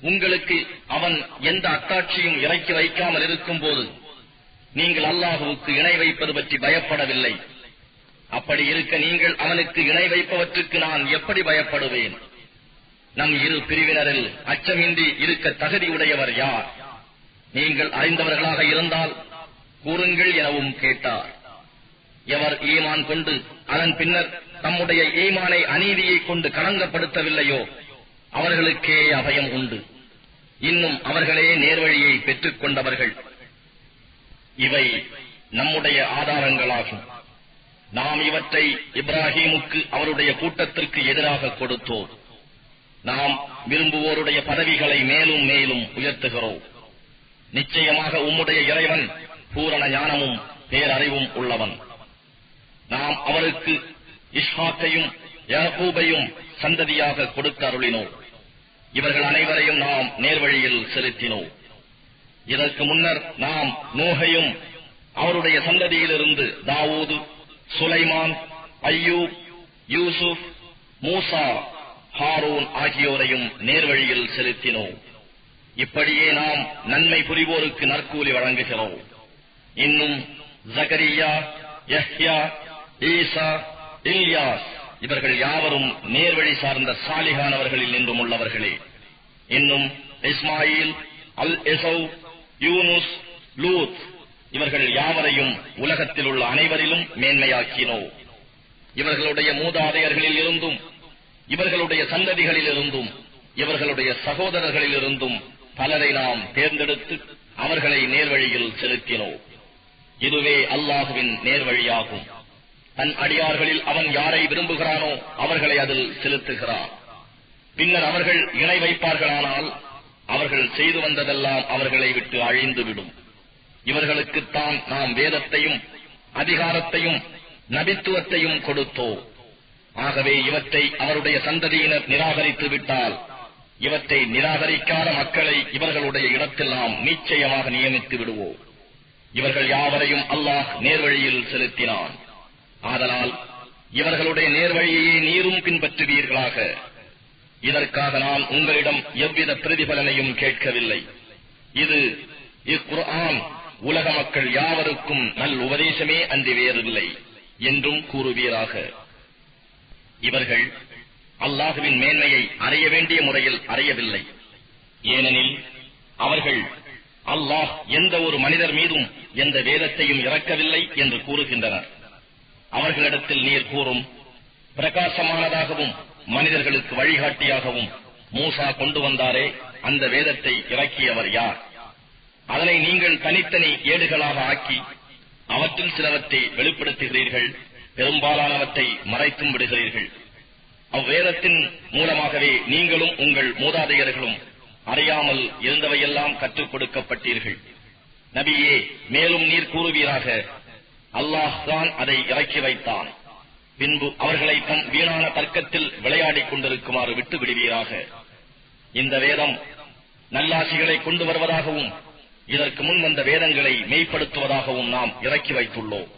உங்களுக்கு அவன் எந்த அத்தாட்சியும் இறக்கி வைக்காமல் இருக்கும் போது நீங்கள் அல்லாஹுவுக்கு இணை வைப்பது பற்றி பயப்படவில்லை. அப்படி இருக்க நீங்கள் அவனுக்கு இணை வைப்பவற்றுக்கு நான் எப்படி பயப்படுவேன்? நம் இரு பிரிவினரில் அச்சமின்றி இருக்க தகுதியுடையவர் யார்? நீங்கள் அறிந்தவர்களாக இருந்தால் கூறுங்கள் எனவும் கேட்டார். எவர் ஈமான் கொண்டு அதன் பின்னர் தம்முடைய ஈமானை அநீதியை கொண்டு களங்கப்படுத்தவில்லையோ அவர்களுக்கே அபயம் உண்டு. இன்னும் அவர்களே நேர்வழியை பெற்றுக் கொண்டவர்கள். இவை நம்முடைய ஆதாரங்களாகும். நாம் இவற்றை இப்ராஹீமுக்கு அவருடைய கூட்டத்திற்கு எதிராக கொடுத்தோம். நாம் விரும்புவோருடைய பதவிகளை மேலும் மேலும் உயர்த்துகிறோம். நிச்சயமாக உம்முடைய இறைவன் பூரண ஞானமும் பேரறிவும் உள்ளவன். நாம் அவருக்கு இஸ்ஹாக்கையும் யாக்கூபையும் சந்ததியாக கொடுக்க அருளினோம். இவர்கள் அனைவரையும் நாம் நேர்வழியில் செலுத்தினோம். இதற்கு முன்னர் நாம் நூஹையும் அவருடைய சந்ததியிலிருந்து தாவூது, சுலைமான், அய்யூப், யூசுப், மூசா, ஹாரூன் ஆகியோரையும் நேர்வழியில் செலுத்தினோம். இப்படியே நாம் நன்மை புரிவோருக்கு நற்கூலி வழங்குகிறோம். இன்னும் ஜகரியா, யஹ்யா, ஈசா, இல்யாஸ் இவர்கள் யாவரும் நேர்வழி சார்ந்த சாலிகானவர்களில் நின்றும் உள்ளவர்களே. இன்னும் இஸ்மாயில், அல் எசௌ, யூனுஸ், லூத் இவர்கள் யாவரையும் உலகத்தில் உள்ள அனைவரிலும் மேன்மையாக்கினோ. இவர்களுடைய மூதாதையர்களில் இருந்தும் இவர்களுடைய சந்ததிகளில் இருந்தும் இவர்களுடைய சகோதரர்களில் இருந்தும் பலரை நாம் தேர்ந்தெடுத்து அவர்களை நேர்வழியில் செலுத்தினோம். இதுவே அல்லாஹுவின் நேர்வழியாகும். தன் அடியார்களில் அவன் யாரை விரும்புகிறானோ அவர்களை அதில் செலுத்துகிறான். பின்னர் அவர்கள் இணை வைப்பார்களானால் அவர்கள் செய்து வந்ததெல்லாம் அவர்களை விட்டு அழிந்துவிடும். இவர்களுக்குத்தான் நாம் வேதத்தையும் அதிகாரத்தையும் நபித்துவத்தையும் கொடுத்தோம். ஆகவே இவற்றை அவருடைய சந்ததியினர் நிராகரித்து விட்டால் இவற்றை நிராகரிக்காத மக்களை இவர்களுடைய இடத்தில் நாம் நிச்சயமாக நியமித்து விடுவோம். இவர்கள் யாவரையும் அல்லாஹ் நேர்வழியில் செலுத்தினான். ஆதலால் இவர்களுடைய நேர்வழியையே நீரும் பின்பற்றுவீர்களாக. இதற்காக நான் உங்களிடம் எவ்வித பிரதிபலனையும் கேட்கவில்லை. இது இக்குர்ஆன் உலக மக்கள் யாவருக்கும் நல் உபதேசமே அன்றி வேறில்லை என்றும் கூறுவீராக. இவர்கள் அல்லாஹுவின் மேன்மையை அறிய வேண்டிய முறையில் அறியவில்லை. ஏனெனில் அவர்கள் அல்லாஹ் எந்த ஒரு மனிதர் மீதும் எந்த வேதத்தையும் இறக்கவில்லை என்று கூறுகின்றனர். அவர்களிடத்தில் நீர் கூறும், பிரகாசமானதாகவும் மனிதர்களுக்கு வழிகாட்டியாகவும் மூசா கொண்டு வந்தாரே, அந்த வேதத்தை இறக்கியவர் யார்? அதனை நீங்கள் தனித்தனி ஏடுகளாக ஆக்கி அவற்றில் சிலவற்றை வெளிப்படுத்துகிறீர்கள், பெரும்பாலானவற்றை மறைத்தும் விடுகிறீர்கள். அவ்வேதத்தின் மூலமாகவே நீங்களும் உங்கள் மூதாதையர்களும் அறியாமல் இருந்தவையெல்லாம் கற்றுக் கொடுக்கப்பட்டீர்கள். நபியே, மேலும் நீர் கூறுவீராக, அல்லாஹ் தான் அதை இறக்கி வைத்தான். பின்பு அவர்களை தம் வீணான தர்க்கத்தில் விளையாடிக் கொண்டிருக்குமாறு விட்டு விடுவீராக. இந்த வேதம் நல்லாசிகளை கொண்டு வருவதாகவும் இதற்கு முன் வந்த வேதங்களை மெய்ப்படுத்துவதாகவும் நாம் இறக்கி வைத்துள்ளோம்.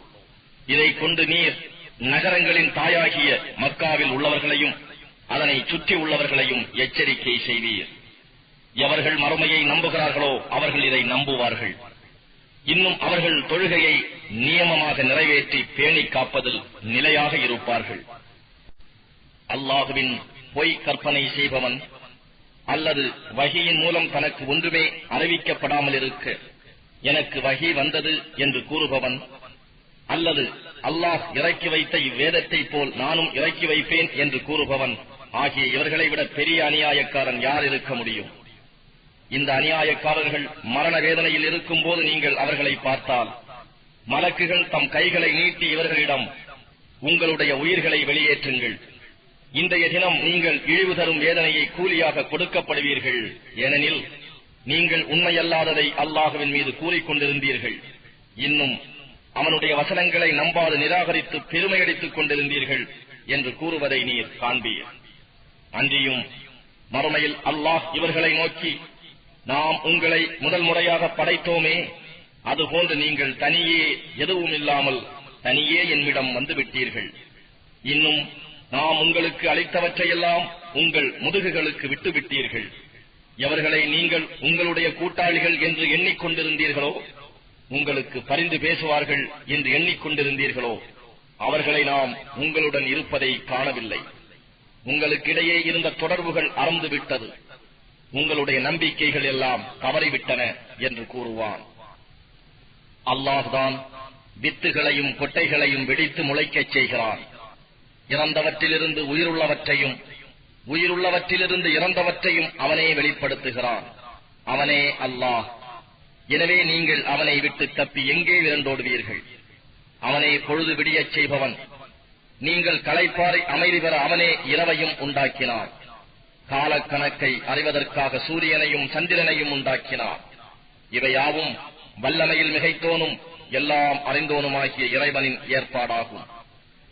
இதை கொண்டு நீர் நகரங்களின் தாயாகிய மக்காவில் உள்ளவர்களையும் அதனை சுற்றி உள்ளவர்களையும் எச்சரிக்கை செய்வீர். எவர்கள் மறுமையை நம்புகிறார்களோ அவர்கள் இதை நம்புவார்கள். இன்னும் அவர்கள் தொழுகையை நியமமாக நிறைவேற்றி பேணி காப்பதில் நிலையாக இருப்பார்கள். அல்லாஹுவின் பொய் கற்பனை செய்பவன் அல்லது வஹியின் மூலம் தனக்கு ஒன்றுமே அறிவிக்கப்படாமல் இருக்க எனக்கு வஹி வந்தது என்று கூறுபவன், அல்லது அல்லாஹ் இறக்கி வைத்த இவ்வேதத்தை போல் நானும் இறக்கி வைப்பேன் என்று கூறுபவன் ஆகிய இவர்களை விட பெரிய அநியாயக்காரன் யார் இருக்க முடியும்? இந்த அநியாயக்காரர்கள் மரண வேதனையில் இருக்கும் போது நீங்கள் அவர்களை பார்த்தால் மலக்குகள் தம் கைகளை நீட்டி இவர்களிடம், உங்களுடைய உயிர்களை வெளியேற்றுங்கள், இன்றைய தினம் நீங்கள் இழிவு தரும் வேதனையை கூலியாக கொடுக்கப்படுவீர்கள், ஏனெனில் நீங்கள் உண்மையல்லாததை அல்லாஹுவின் மீது கூறிக்கொண்டிருந்தீர்கள். இன்னும் அவனுடைய வசனங்களை நம்பாது நிராகரித்து பெருமையடித்துக் கொண்டிருந்தீர்கள் என்று கூறுவதை நீர் காண்பீர். அன்றியும் மறுமையில் அல்லாஹ் இவர்களை நோக்கி, நாம் உங்களை முதல் முறையாக படைத்தோமே, அதுபோன்று நீங்கள் தனியே எதுவும் இல்லாமல் தனியே என்னிடம் வந்துவிட்டீர்கள். இன்னும் நாம் உங்களுக்கு அளித்தவற்றையெல்லாம் உங்கள் முதுகுகளுக்கு விட்டுவிட்டீர்கள். எவர்களை நீங்கள் உங்களுடைய கூட்டாளிகள் என்று எண்ணிக்கொண்டிருந்தீர்களோ, உங்களுக்கு பரிந்து பேசுவார்கள் என்று எண்ணிக்கொண்டிருந்தீர்களோ, அவர்களை நாம் உங்களுடன் இருப்பதை காணவில்லை. உங்களுக்கிடையே இருந்த தொடர்புகள் அறந்துவிட்டது. உங்களுடைய நம்பிக்கைகள் எல்லாம் தவறிவிட்டன என்று கூறுவான். அல்லாஹ்தான் வித்துகளையும் கொட்டைகளையும் வெடித்து முளைக்கச் செய்கிறான். இறந்தவற்றிலிருந்து உயிருள்ளவற்றையும் உயிருள்ளவற்றிலிருந்து இறந்தவற்றையும் அவனே வெளிப்படுத்துகிறான். அவனே அல்லாஹ். எனவே நீங்கள் அவனை விட்டு தப்பி எங்கே விரண்டோடுவீர்கள்? அவனே பொழுது விடியச் செய்பவன். நீங்கள் களைப்பாறை அமைதி பெற அவனே இரவையும் உண்டாக்கினார். காலக்கணக்கை அறிவதற்காக சூரியனையும் சந்திரனையும் உண்டாக்கினார். இவையாவும் வல்லமையில் மிகைத்தோனும் எல்லாம் அறிந்தோனுமாகிய இறைவனின் ஏற்பாடாகும்.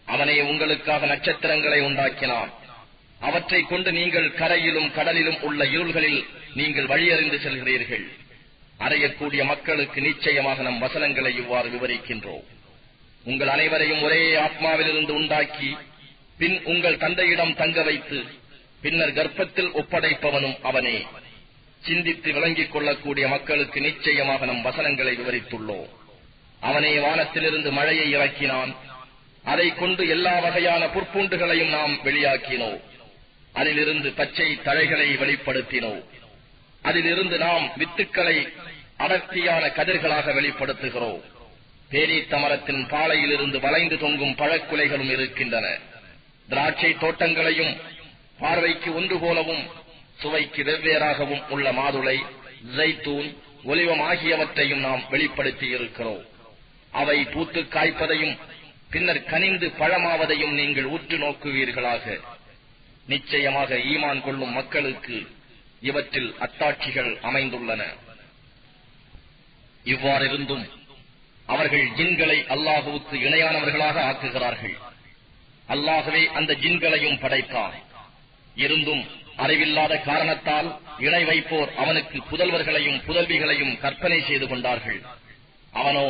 அவனே உங்களுக்காக நட்சத்திரங்களை உண்டாக்கினான். அவற்றை கொண்டு நீங்கள் கரையிலும் கடலிலும் உள்ள இருள்களில் நீங்கள் வழியறிந்து செல்கிறீர்கள். அறியக்கூடிய மக்களுக்கு நிச்சயமாக நம் வசனங்களை இவ்வாறு விவரிக்கின்றோம். உங்கள் அனைவரையும் ஒரே ஆத்மாவிலிருந்து உண்டாக்கி பின் உங்கள் தந்தையிடம் தங்க வைத்து பின்னர் கர்ப்பத்தில் ஒப்படைப்பவனும் அவனே. சிந்தித்து விளங்கிக் கொள்ளக்கூடிய மக்களுக்கு நிச்சயமாக நம் வசனங்களை விவரித்துள்ளோம். அவனே வானத்திலிருந்து மழையை இறக்கினான். அதை கொண்டு எல்லா வகையான புற்பூண்டுகளையும் நாம் வெளியாக்கினோம். அதிலிருந்து பச்சை தழைகளை வெளிப்படுத்தினோம். அதிலிருந்து நாம் வித்துக்களை அடர்த்தியான கதிர்களாக வெளிப்படுத்துகிறோம். பேரீத்த மரத்தின் பாலையிலிருந்து வளைந்து தொங்கும் பழக்குலைகளும் இருக்கின்றன. திராட்சை தோட்டங்களையும் பார்வைக்கு ஒன்று போலவும் சுவைக்கு வெவ்வேறாகவும் உள்ள மாதுளை, ஜைத்தூன், ஒலிவம் ஆகியவற்றையும் நாம் வெளிப்படுத்தி இருக்கிறோம். அவை பூத்து காய்ப்பதையும் பின்னர் கனிந்து பழமாவதையும் நீங்கள் உற்று நோக்குவீர்களாக. நிச்சயமாக ஈமான் கொள்ளும் மக்களுக்கு இவற்றில் அத்தாட்சிகள் அமைந்துள்ளன. இவ்வாறிருந்தும் அவர்கள் ஜின்களை அல்லாஹுவுக்கு இணையானவர்களாக ஆக்குகிறார்கள். அல்லாஹுவே அந்த ஜின்களையும் படைத்தான். இருந்தும் அறிவில்லாத காரணத்தால் இணை வைப்போர் அவனுக்கு புதல்வர்களையும் புதல்விகளையும் கற்பனை செய்து கொண்டார்கள். அவனோ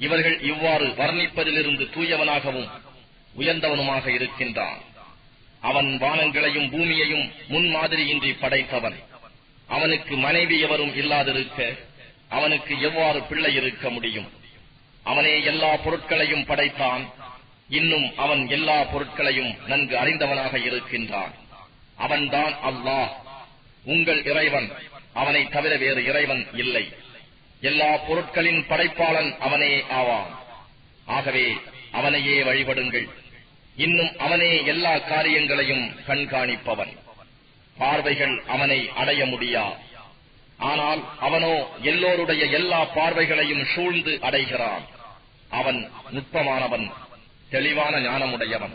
இவர்கள் இவ்வாறு வர்ணிப்பதிலிருந்து தூயவனாகவும் உயர்ந்தவனுமாக இருக்கின்றான். அவன் வானங்களையும் பூமியையும் முன்மாதிரியின்றி படைத்தவன். அவனுக்கு மனைவி எவரும் இல்லாதிருக்க அவனுக்கு எவ்வாறு பிள்ளை இருக்க முடியும்? அவனே எல்லா பொருட்களையும் படைத்தான். இன்னும் அவன் எல்லா பொருட்களையும் நன்கு அறிந்தவனாக இருக்கின்றான். அவன்தான் அல்லாஹ், உங்கள் இறைவன். அவனை தவிர வேறு இறைவன் இல்லை. எல்லா பொருட்களின் படைப்பாளன் அவனே ஆவான். ஆகவே அவனையே வழிபடுங்கள். இன்னும் அவனே எல்லா காரியங்களையும் கண்காணிப்பவன். பார்வைகள் அவனை அடைய முடியா. ஆனால் அவனோ எல்லோருடைய எல்லா பார்வைகளையும் சூழ்ந்து அடைகிறான். அவன் நுட்பமானவன், தெளிவான ஞானமுடையவன்.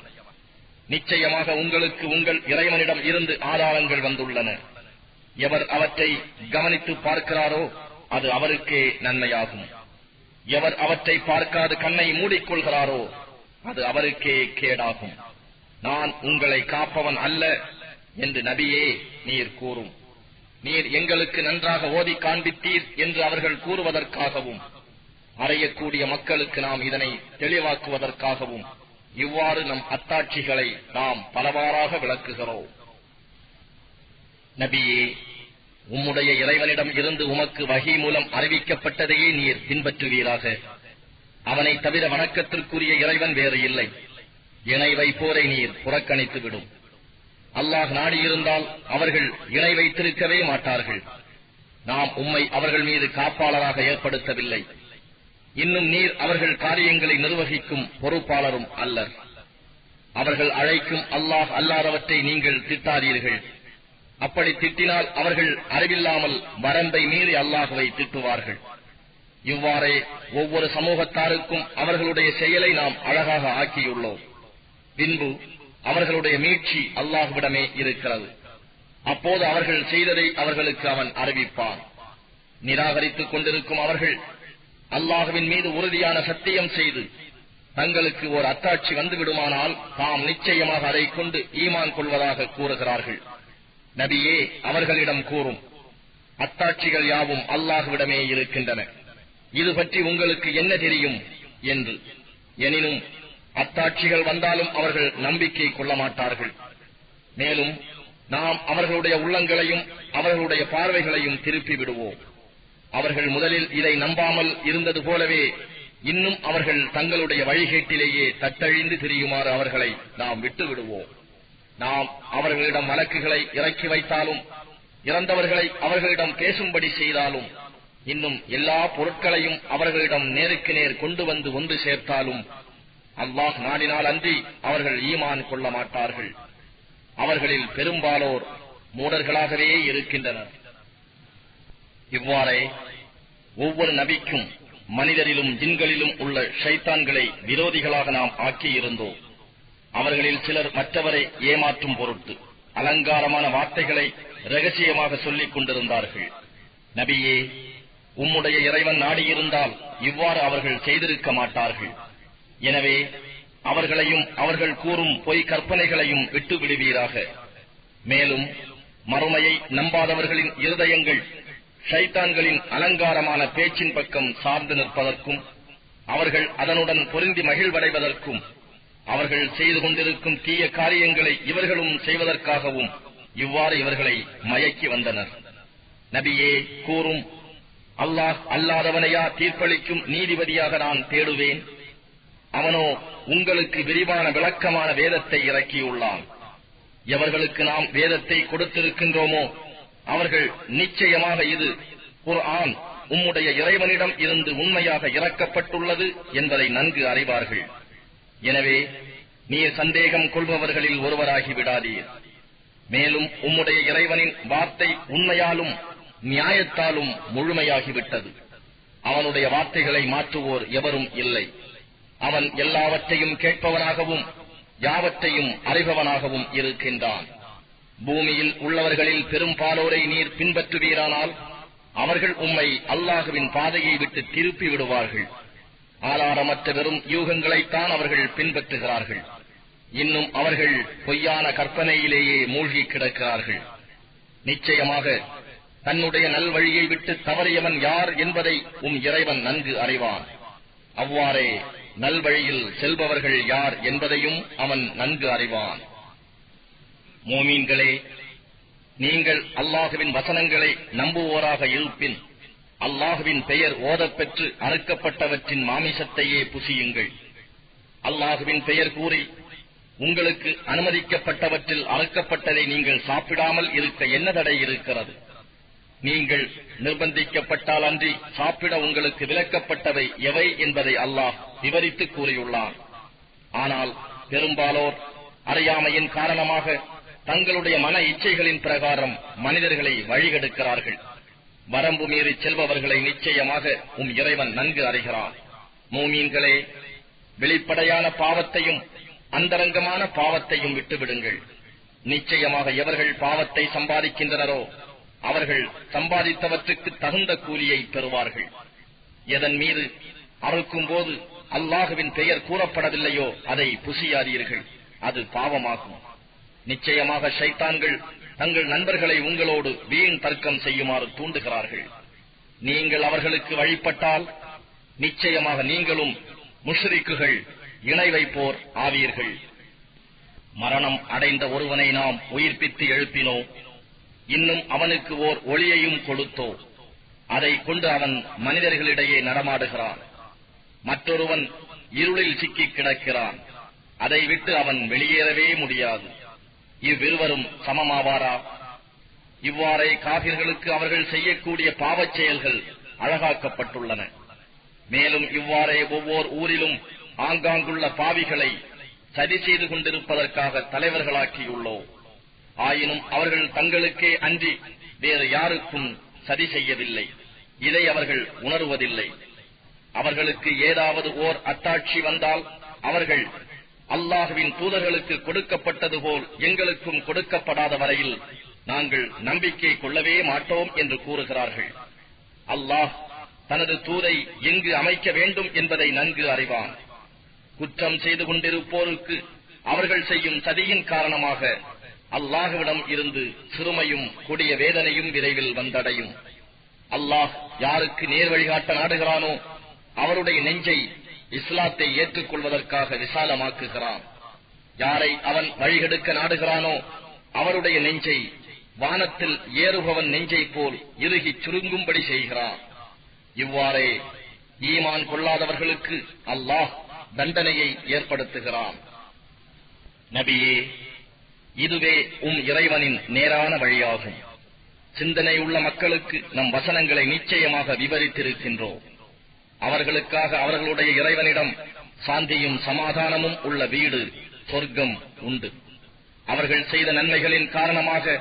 நிச்சயமாக உங்களுக்கு உங்கள் இறைவனிடம் இருந்து ஆதாரங்கள் வந்துள்ளன. எவர் அவற்றை கவனித்து பார்க்கிறாரோ அது அவருக்கே நன்மையாகும். எவர் அவற்றை பார்க்காது கண்ணை மூடிக்கொள்கிறாரோ அது அவருக்கே கேடாகும். நான் உங்களை காப்பவன் அல்ல என்று நபியே நீர் கூறும். நீர் எங்களுக்கு நன்றாக ஓதி காண்பித்தீர் என்று அவர்கள் கூறுவதற்காகவும் அறியக்கூடிய மக்களுக்கு நாம் இதனை தெளிவாக்குவதற்காகவும் இவ்வாறு நம் அத்தாட்சிகளை நாம் பலவாறாக விளக்குகிறோம். நபியே, உம்முடைய இறைவனிடம் இருந்து உமக்கு வஹி மூலம் அறிவிக்கப்பட்டதையே நீர் பின்பற்றுவீராக. அவனை தவிர வணக்கத்திற்குரிய இறைவன் வேறு இல்லை. இணை வைப்போரை நீர் புறக்கணித்துவிடும். அல்லாஹ் நாடியிருந்தால் அவர்கள் இணை வைத்திருக்கவே மாட்டார்கள். நாம் உம்மை அவர்கள் மீது காப்பாளராக ஏற்படுத்தவில்லை. இன்னும் நீர் அவர்கள் காரியங்களை நிர்வகிக்கும் பொறுப்பாளரும் அல்லர். அவர்கள் அழைக்கும் அல்லாஹ் அல்லாதவற்றை நீங்கள் திட்டாதீர்கள். அப்படி திட்டினால் அவர்கள் அறிவில்லாமல் வரம்பை மீறி அல்லாஹுவை திட்டுவார்கள். இவ்வாறே ஒவ்வொரு சமூகத்தாருக்கும் அவர்களுடைய செயலை நாம் அழகாக ஆக்கியுள்ளோம். பின்பு அவர்களுடைய மீட்சி அல்லாஹ்விடமே இருக்கிறது. அப்போது அவர்கள் செய்ததை அவர்களுக்கு அவன் அறிவிப்பான். நிராகரித்துக் கொண்டிருக்கும் அவர்கள் அல்லாஹ்வின் மீது உறுதியான சத்தியம் செய்து தங்களுக்கு ஒரு அத்தாட்சி வந்துவிடுமானால் தாம் நிச்சயமாக அதை கொண்டு ஈமான் கொள்வதாக கூறுகிறார்கள். நபியே, அவர்களிடம் கூறும், அத்தாட்சிகள் யாவும் அல்லாஹ்விடமே இருக்கின்றன. இது பற்றி உங்களுக்கு என்ன தெரியும் என்று. எனினும் அத்தாட்சிகள் வந்தாலும் அவர்கள் நம்பிக்கை கொள்ள மாட்டார்கள். மேலும் நாம் அவர்களுடைய உள்ளங்களையும் அவர்களுடைய பார்வைகளையும் திருப்பி விடுவோம். அவர்கள் முதலில் இதை நம்பாமல் இருந்தது போலவே இன்னும் அவர்கள் தங்களுடைய வழிகேட்டிலேயே தத்தழிந்து திரியுமாறு அவர்களை நாம் விட்டு விடுவோம். நாம் அவர்களிடம் வழக்குகளை இறக்கி வைத்தாலும், இறந்தவர்களை அவர்களிடம் பேசும்படி செய்தாலும், இன்னும் எல்லா பொருட்களையும் அவர்களிடம் நேருக்கு நேர் கொண்டு வந்து ஒன்று சேர்த்தாலும், அல்லாஹ் நாடினால் அன்றி அவர்கள் ஈமான் கொள்ள மாட்டார்கள். அவர்களில் பெரும்பாலோர் மூடர்களாகவே இருக்கின்றனர். இவ்வாறே ஒவ்வொரு நபிக்கும் மனிதரிலும் ஜின்களிலும் உள்ள ஷைத்தான்களை விரோதிகளாக நாம் ஆக்கியிருந்தோம். அவர்களில் சிலர் மற்றவரை ஏமாற்றும் பொருட்டு அலங்காரமான வார்த்தைகளை ரகசியமாக சொல்லிக் கொண்டிருந்தார்கள். நபியே, உம்முடைய இறைவன் நாடியிருந்தால் இவ்வாறு அவர்கள் செய்திருக்க மாட்டார்கள். எனவே அவர்களையும் அவர்கள் கூறும் பொய் கற்பனைகளையும் விட்டு விடுவீராக. மேலும் மறுமையை நம்பாதவர்களின் இருதயங்கள் ஷைத்தான்களின் அலங்காரமான பேச்சின் பக்கம் சார்ந்து நிற்பதற்கும், அவர்கள் அதனுடன் பொருந்தி மகிழ்வடைவதற்கும், அவர்கள் செய்து கொண்டிருக்கும் தீய காரியங்களை இவர்களும் செய்வதற்காகவும் இவ்வாறு இவர்களை மயக்கி வந்தனர். நபியே, கூறும், அல்லாஹ் அல்லாதவனையா தீர்ப்பளிக்கும் நீதிபதியாக நான் தேடுவேன்? அவனோ உங்களுக்கு விரிவான விளக்கமான வேதத்தை இறக்கியுள்ளான். எவர்களுக்கு நாம் வேதத்தை கொடுத்திருக்கின்றோமோ அவர்கள் நிச்சயமாக இது குர்ஆன் உம்முடைய இறைவனிடம் இருந்து உண்மையாக இறக்கப்பட்டுள்ளது என்பதை நன்கு அறிவார்கள். எனவே நீர் சந்தேகம் கொள்பவர்களில் ஒருவராகி விடாதீர். மேலும் உம்முடைய இறைவனின் வார்த்தை உண்மையாலும் நியாயத்தாலும் முழுமையாகிவிட்டது. அவனுடைய வார்த்தைகளை மாற்றுவோர் எவரும் இல்லை. அவன் எல்லாவற்றையும் கேட்பவனாகவும் யாவற்றையும் அறிபவனாகவும் இருக்கின்றான். பூமியில் உள்ளவர்களில் பெரும்பாலோரை நீர் பின்பற்றுவீரானால் அவர்கள் உம்மை அல்லாஹுவின் பாதையை விட்டு திருப்பி விடுவார்கள். ஆதாரமற்ற வெறும் யூகங்களைத்தான் அவர்கள் பின்பற்றுகிறார்கள். இன்னும் அவர்கள் பொய்யான கற்பனையிலேயே மூழ்கி கிடக்கிறார்கள். நிச்சயமாக தன்னுடைய நல்வழியை விட்டு தவறியவன் யார் என்பதை உம் இறைவன் நன்கு அறிவான். அவ்வாறே நல்வழியில் செல்பவர்கள் யார் என்பதையும் அவன் நன்கு அறிவான். மோமீன்களே, நீங்கள் அல்லாஹுவின் வசனங்களை நம்புவோராக இருப்பின் அல்லாஹுவின் பெயர் ஓதப்பெற்று அறுக்கப்பட்டவற்றின் மாமிசத்தையே புசியுங்கள். அல்லாஹுவின் பெயர் கூறி உங்களுக்கு அனுமதிக்கப்பட்டவற்றில் அறுக்கப்பட்டதை நீங்கள் சாப்பிடாமல் இருக்க என்ன தடை இருக்கிறது? நீங்கள் நிர்பந்திக்கப்பட்டால் அன்றி சாப்பிட உங்களுக்கு விலக்கப்பட்டவை எவை என்பதை அல்லாஹ் விவரித்து கூறியுள்ளான். ஆனால் பெரும்பாலோர் அறியாமையின் காரணமாக தங்களுடைய மன இச்சைகளின் பிரகாரம் மனிதர்களை வழிகெடுக்கிறார்கள். வரம்பு மீறி செல்பவர்களை நிச்சயமாக உம் இறைவன் நன்கு அறிகிறான். மூமீன்களே, வெளிப்படையான பாவத்தையும் அந்தரங்கமான பாவத்தையும் விட்டுவிடுங்கள். நிச்சயமாக எவர்கள் பாவத்தை சம்பாதிக்கின்றனரோ அவர்கள் சம்பாதித்தவற்றுக்கு தகுந்த கூலியை பெறுவார்கள். எதன் மீது அறுக்கும் போது அல்லாஹுவின் பெயர் கூறப்படவில்லையோ அதை புசியாதீர்கள், அது பாவமாகும். நிச்சயமாக ஷைத்தான்கள் தங்கள் நண்பர்களை உங்களோடு வீண் தர்க்கம் செய்யுமாறு தூண்டுகிறார்கள். நீங்கள் அவர்களுக்கு வழிபட்டால் நிச்சயமாக நீங்களும் முஷ்ரிக்குகள், இணை வைப்போர் ஆவீர்கள். மரணம் அடைந்த ஒருவனை நாம் உயிர்ப்பித்து எழுப்பினோ, இன்னும் அவனுக்கு ஓர் ஒளியையும் கொடுத்தோ, அதை கொண்டு அவன் மனிதர்களிடையே நடமாடுகிறான். மற்றொருவன் இருளில் சிக்கிக் கிடக்கிறான், அதை விட்டு அவன் வெளியேறவே முடியாது. இவ்விருவரும் சமமாவாரா? இவ்வாறே காபிர்களுக்கு அவர்கள் செய்யக்கூடிய பாவச் செயல்கள் அழகாக்கப்பட்டுள்ளன. மேலும் இவ்வாறே ஒவ்வொரு ஊரிலும் ஆங்காங்குள்ள பாவிகளை சதி செய்து கொண்டிருப்பதற்காக தலைவர்களாக்கியுள்ளோம். ஆயினும் அவர்கள் தங்களுக்கே அன்றி வேறு யாருக்கும் சதி செய்யவில்லை. இதை அவர்கள் உணர்வதில்லை. அவர்களுக்கு ஏதாவது ஓர் அத்தாட்சி வந்தால் அவர்கள் அல்லாஹுவின் தூதர்களுக்கு கொடுக்கப்பட்டது போல் எங்களுக்கும் கொடுக்கப்படாத வரையில் நாங்கள் நம்பிக்கை கொள்ளவே மாட்டோம் என்று கூறுகிறார்கள். அல்லாஹ் தனது தூதை எங்கு அமைக்க வேண்டும் என்பதை நன்கு அறிவான். குற்றம் செய்து கொண்டிருப்போருக்கு அவர்கள் செய்யும் சதியின் காரணமாக அல்லாஹுவிடம் இருந்து சிறுமையும் கொடிய வேதனையும் விரைவில் வந்தடையும். அல்லாஹ் யாருக்கு நேர் வழிகாட்ட நாடுகிறானோ அவருடைய நெஞ்சை இஸ்லாத்தை ஏற்றுக்கொள்வதற்காக விசாலமாக்குகிறான். யாரை அவன் வழிகெடுக்க நாடுகிறானோ அவருடைய நெஞ்சை வானத்தில் ஏறுபவன் நெஞ்சை போல் இறுகிச் சுருங்கும்படி செய்கிறான். இவ்வாறே ஈமான் கொள்ளாதவர்களுக்கு அல்லாஹ் தண்டனையை ஏற்படுத்துகிறான். நபியே, இதுவே இறைவனின் நேரான வழியாகும். சிந்தனை உள்ள மக்களுக்கு நம் வசனங்களை நிச்சயமாக விவரித்திருக்கின்றோம். அவர்களுக்காக அவர்களுடைய இறைவனிடம் சாந்தியும் சமாதானமும் உள்ள வீடு சொர்க்கம் உண்டு. அவர்கள் செய்த நன்மைகளின் காரணமாக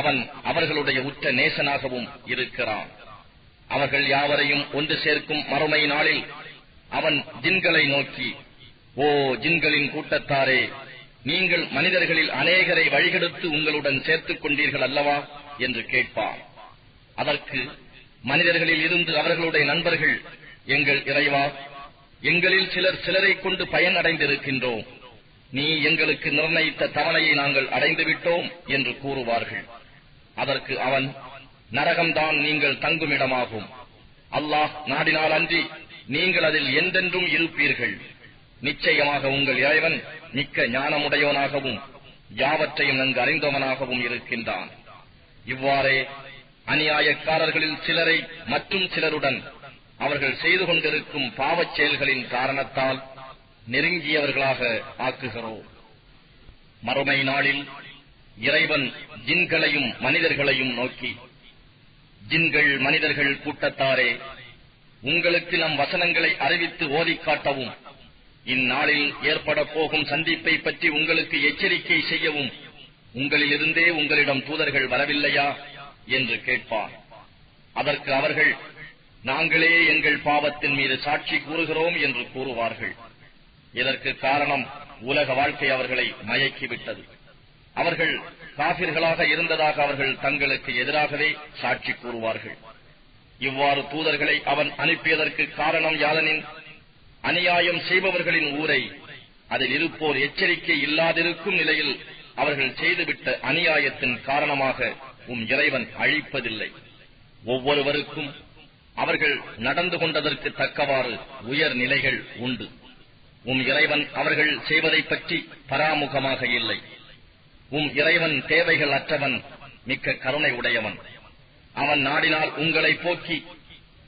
அவன் அவர்களுடைய உற்ற நேசனாகவும் இருக்கிறான். அவர்கள் யாவரையும் ஒன்று சேர்க்கும் மறுமை நாளில் அவன் ஜின்களை நோக்கி, ஓ ஜின்களின் கூட்டத்தாரே, நீங்கள் மனிதர்களில் அநேகரை வழிகெடுத்து உங்களுடன் சேர்த்துக் கொண்டீர்கள் அல்லவா என்று கேட்பார். அதற்கு மனிதர்களில் இருந்து அவர்களுடைய நண்பர்கள், எங்கள் இறைவா, எங்களில் சிலரை கொண்டு பயன் அடைந்திருக்கின்றோம். நீ எங்களுக்கு நிர்ணயித்த தவணையை நாங்கள் அடைந்துவிட்டோம் என்று கூறுவார்கள். அதற்கு அவன், நரகம்தான் நீங்கள் தங்குமிடமாகும். அல்லாஹ் நாடினால் அன்றி நீங்கள் அதில் என்றென்றும் இருப்பீர்கள். நிச்சயமாக உங்கள் இறைவன் மிக்க ஞானமுடையவனாகவும் யாவற்றையும் நன்கு அறிந்தவனாகவும் இருக்கின்றான். இவ்வாறே அநியாயக்காரர்களில் சிலரை மற்றும் சிலருடன் அவர்கள் செய்து கொண்டிருக்கும் பாவச் செயல்களின் காரணத்தால் நெருங்கியவர்களாக ஆக்குகிறோம். மறுமை நாளில் இறைவன் ஜின்களையும் மனிதர்களையும் நோக்கி, ஜின்கள் மனிதர்கள் கூட்டத்தாரே, உங்களுக்கு நம் வசனங்களை அறிவித்து ஓதிக் காட்டவும், இந்நாளில் ஏற்பட போகும் சந்திப்பை பற்றி உங்களுக்கு எச்சரிக்கை செய்யவும் உங்களிலிருந்தே உங்களிடம் தூதர்கள் வரவில்லையா என்று கேட்பார். அதற்கு அவர்கள், நாங்களே எங்கள் பாவத்தின் மீது சாட்சி கூறுகிறோம் என்று கூறுவார்கள். இதற்கு காரணம் உலக வாழ்க்கை அவர்களை மயக்கிவிட்டது. அவர்கள் காபிர்களாக இருந்ததாக அவர்கள் தங்களுக்கு எதிராகவே சாட்சி கூறுவார்கள். இவ்வாறு தூதர்களை அவன் அனுப்பியதற்கு காரணம் யாதெனின், அநியாயம் செய்பவர்களின் ஊரை அதில் இருப்போர் எச்சரிக்கை இல்லாதிருக்கும் நிலையில் அவர்கள் செய்துவிட்ட அநியாயத்தின் காரணமாக இறைவன் அழிப்பதில்லை. ஒவ்வொருவருக்கும் அவர்கள் நடந்து கொண்டதற்கு தக்கவாறு உயர் நிலைகள் உண்டு. இறைவன் அவர்கள் செய்வதை பற்றி பராமுகமாக இல்லை. இறைவன் தேவைகள் அற்றவன், மிக்க கருணை உடையவன். அவன் நாடினால் உங்களை போக்கி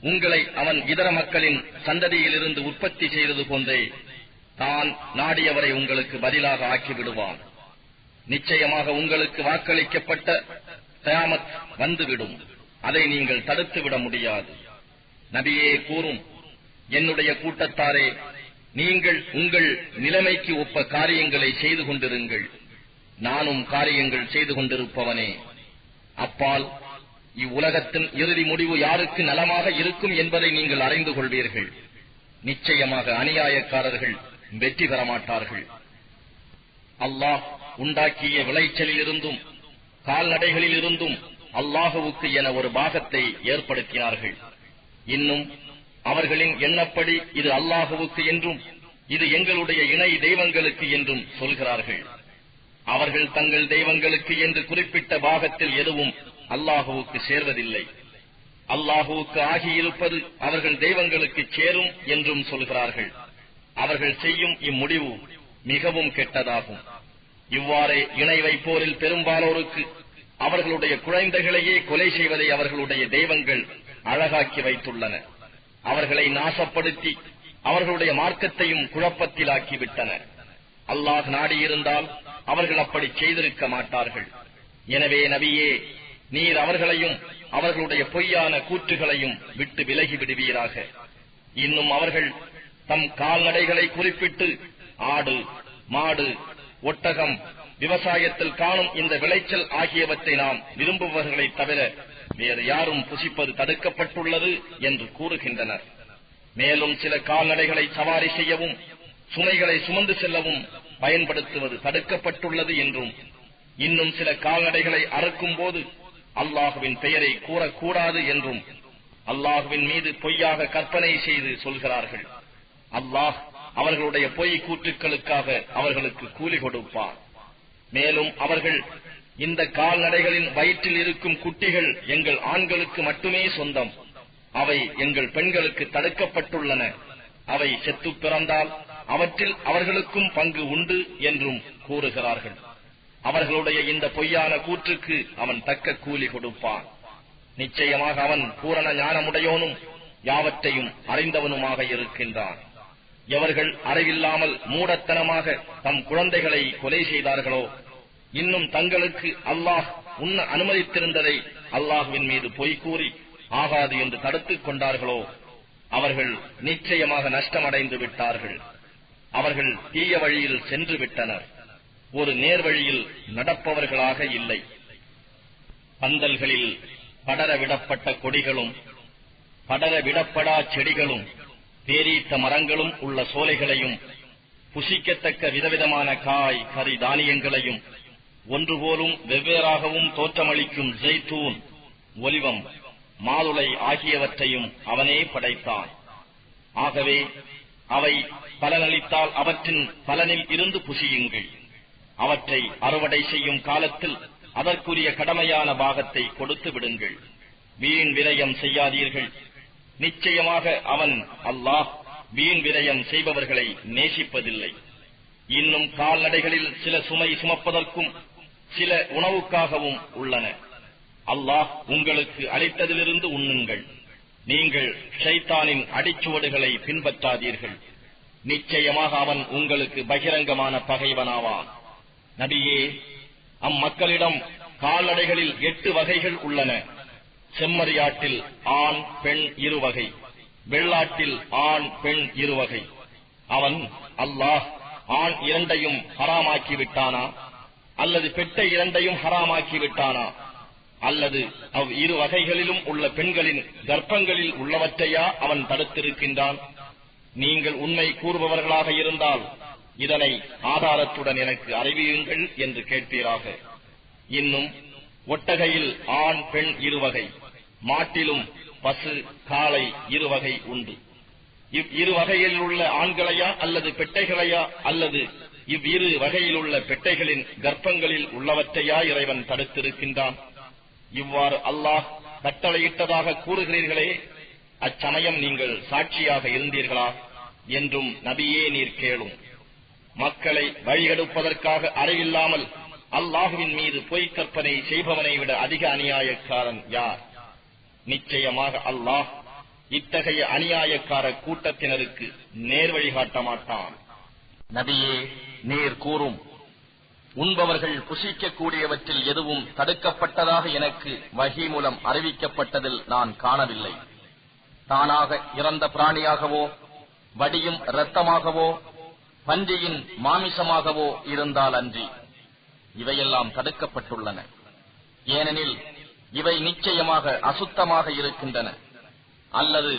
உங்களை அவன் இதர மக்களின் சந்ததியிலிருந்து உற்பத்தி செய்தது போன்றே தான் நாடியவரை உங்களுக்கு பதிலாக ஆக்கிவிடுவான். நிச்சயமாக உங்களுக்கு வாக்களிக்கப்பட்ட கியாமத் வந்துவிடும். அதை நீங்கள் தடுத்துவிட முடியாது. நபியே கூறும், என்னுடைய கூட்டத்தாரே, நீங்கள் உங்கள் நிலைமைக்கு ஒப்ப காரியங்களை செய்து கொண்டிருங்கள். நானும் காரியங்கள் செய்து கொண்டிருப்பவனே. அப்பால் இவ்வுலகத்தின் இறுதி முடிவு யாருக்கு நலமாக இருக்கும் என்பதை நீங்கள் அறிந்து கொள்வீர்கள். நிச்சயமாக அநியாயக்காரர்கள் வெற்றி பெற மாட்டார்கள். அல்லாஹ் உண்டாக்கிய விளைச்சலில் இருந்தும் கால்நடைகளில் இருந்தும் அல்லாஹுவுக்கு என ஒரு பாகத்தை ஏற்படுத்தினார்கள். இன்னும் அவர்களின் எண்ணப்படி இது அல்லாஹுவுக்கு என்றும் இது எங்களுடைய இணை தெய்வங்களுக்கு என்றும் சொல்கிறார்கள். அவர்கள் தங்கள் தெய்வங்களுக்கு என்று குறிப்பிட்ட பாகத்தில் எதுவும் அல்லாஹுவுக்கு சேர்வதில்லை. அல்லாஹுவுக்கு ஆகியிருப்பது அவர்கள் தெய்வங்களுக்கு சேரும் என்றும் சொல்கிறார்கள். அவர்கள் செய்யும் இம்முடிவு மிகவும் கெட்டதாகும். இவ்வாறே இணை வைப்போரில் பெரும்பாலோருக்கு அவர்களுடைய குழந்தைகளையே கொலை செய்வதை அவர்களுடைய தெய்வங்கள் அழகாக்கி வைத்துள்ளன. அவர்களை நாசப்படுத்தி அவர்களுடைய மார்க்கத்தையும் குழப்பத்தில் ஆக்கிவிட்டன. அல்லாஹ் நாடியிருந்தால் அவர்கள் அப்படி செய்திருக்க மாட்டார்கள். எனவே நபியே, நீர் அவர்களையும் அவர்களுடைய பொய்யான கூற்றுகளையும் விட்டு விலகி விடுவீராக. இன்னும் அவர்கள் தம் கால்நடைகளை குறிப்பிட்டு ஆடு, மாடு, ஒட்டகம், விவசாயத்தில் காணும் இந்த விளைச்சல் ஆகியவற்றை நாம் விரும்புபவர்களை தவிர வேறு யாரும் புசிப்பது தடுக்கப்பட்டுள்ளது என்று கூறுகின்றனர். மேலும் சில கால்நடைகளை சவாரி செய்யவும் சுமைகளை சுமந்து செல்லவும் பயன்படுத்துவது தடுக்கப்பட்டுள்ளது என்றும், இன்னும் சில கால்நடைகளை அறுக்கும் போது அல்லாஹுவின் பெயரை கூறக்கூடாது என்றும் அல்லாஹுவின் மீது பொய்யாக கற்பனை செய்து சொல்கிறார்கள். அல்லாஹ் அவர்களுடைய பொய் கூற்றுக்களுக்காக அவர்களுக்கு கூலி கொடுப்பார். மேலும் அவர்கள், இந்த கால்நடைகளின் வயிற்றில் இருக்கும் குட்டிகள் எங்கள் ஆண்களுக்கு மட்டுமே சொந்தம், அவை எங்கள் பெண்களுக்கு தடுக்கப்பட்டுள்ளன, அவை செத்து பிறந்தால் அவற்றில் அவர்களுக்கும் பங்கு உண்டு என்றும் கூறுகிறார்கள். அவர்களுடைய இந்த பொய்யான கூற்றுக்கு அவன் தக்க கூலி கொடுப்பான். நிச்சயமாக அவன் பூரண ஞானமுடையோனும் யாவற்றையும் அறிந்தவனுமாக இருக்கின்றான். எவர்கள் அறிவில்லாமல் மூடத்தனமாக தம் குழந்தைகளை கொலை செய்தார்களோ, இன்னும் தங்களுக்கு அல்லாஹ் உண்ண அனுமதித்திருந்ததை அல்லாஹ்வின் மீது பொய் கூறி ஆகாது என்று தடுத்துக் கொண்டார்களோ, அவர்கள் நிச்சயமாக நஷ்டமடைந்து விட்டார்கள். அவர்கள் தீய வழியில் சென்று விட்டனர், ஒரு நேர்வழியில் நடப்பவர்களாக இல்லை. பந்தல்களில் படரவிடப்பட்ட கொடிகளும் படரவிடப்படா செடிகளும் பேரீத்த மரங்களும் உள்ள சோலைகளையும் புசிக்கத்தக்க விதவிதமான காய் கறி தானியங்களையும் ஒன்றுபோலும் வெவ்வேறாகவும் தோற்றமளிக்கும் ஜெய்தூன், ஒலிவம், மாதுளை ஆகியவற்றையும் அவனே படைத்தான். ஆகவே அவை பலனளித்தால் அவற்றின் பலனில் இருந்து புசியுங்கள். அவற்றை அறுவடை செய்யும் காலத்தில் அதற்குரிய கடமையான பாகத்தை கொடுத்து விடுங்கள். வீண் விரயம் செய்யாதீர்கள். நிச்சயமாக அவன் அல்லாஹ் வீண் விரயம் செய்பவர்களை நேசிப்பதில்லை. இன்னும் கால்நடைகளில் சில சுமை சுமப்பதற்கும் சில உணவுக்காகவும் உள்ளன. அல்லாஹ் உங்களுக்கு அளித்ததிலிருந்து உண்ணுங்கள். நீங்கள் ஷைத்தானின் அடிச்சுவடுகளை பின்பற்றாதீர்கள். நிச்சயமாக அவன் உங்களுக்கு பகிரங்கமான பகைவனாவான். நபியே, அம்மக்களிடம் கால்நடைகளில் 8 வகைகள் உள்ளன. செம்மறியாட்டில் ஆண் பெண் 2 வகை, வெள்ளாட்டில் ஆண் பெண் 2 வகை. அவன் அல்லாஹ் ஆண் 2ஐயும் ஹராமாக்கி விட்டானா, அல்லது பெட்டை 2ஐயும் ஹராமாக்கி விட்டானா, அல்லது அவ் 2 வகைகளிலும் உள்ள பெண்களின் கர்ப்பங்களில் உள்ளவற்றையா அவன் தடுத்திருக்கின்றான்? நீங்கள் உண்மை கூறுபவர்களாக இருந்தால் இதனை ஆதாரத்துடன் எனக்கு அறிவியுங்கள் என்று கேட்பீராக. இன்னும் ஒட்டகையில் ஆண் பெண் 2 வகை, மாட்டிலும் பசு காளை 2 வகை உண்டு. இவ்2 வகையில் உள்ள ஆண்களையா அல்லது பெட்டைகளையா, அல்லது இவ்2 வகையில் உள்ள பெட்டைகளின் கர்ப்பங்களில் உள்ளவற்றையா இறைவன் தடுத்திருக்கின்றான்? இவ்வாறு அல்லாஹ் கட்டளையிட்டதாக கூறுகிறீர்களே, அச்சமயம் நீங்கள் சாட்சியாக இருந்தீர்களா என்றும் நபியே நீர் கேளும். மக்களை வழிகெடுப்பதற்காக அறிவில்லாமல் அல்லாஹுவின் மீது பொய் கற்பனை செய்பவனை விட அதிக அநியாயக்காரன் யார்? நிச்சயமாக அல்லாஹ் இத்தகைய அநியாயக்கார கூட்டத்தினருக்கு நேர்வழி காட்ட மாட்டான். நபியே, நீர் கூறும், உண்பவர்கள் புசிக்கக்கூடியவற்றில் எதுவும் தடுக்கப்பட்டதாக எனக்கு வஹி மூலம் அறிவிக்கப்பட்டதில் நான் காணவில்லை. தானாக இறந்த பிராணியாகவோ, வடியும் இரத்தமாகவோ, பன்றியின் மாமிசமாகவோ இருந்தால் அன்றி இவையெல்லாம் தடுக்கப்பட்டுள்ளன. ஏனெனில் இவை நிச்சயமாக அசுத்தமாக இருக்கின்றன. அல்லது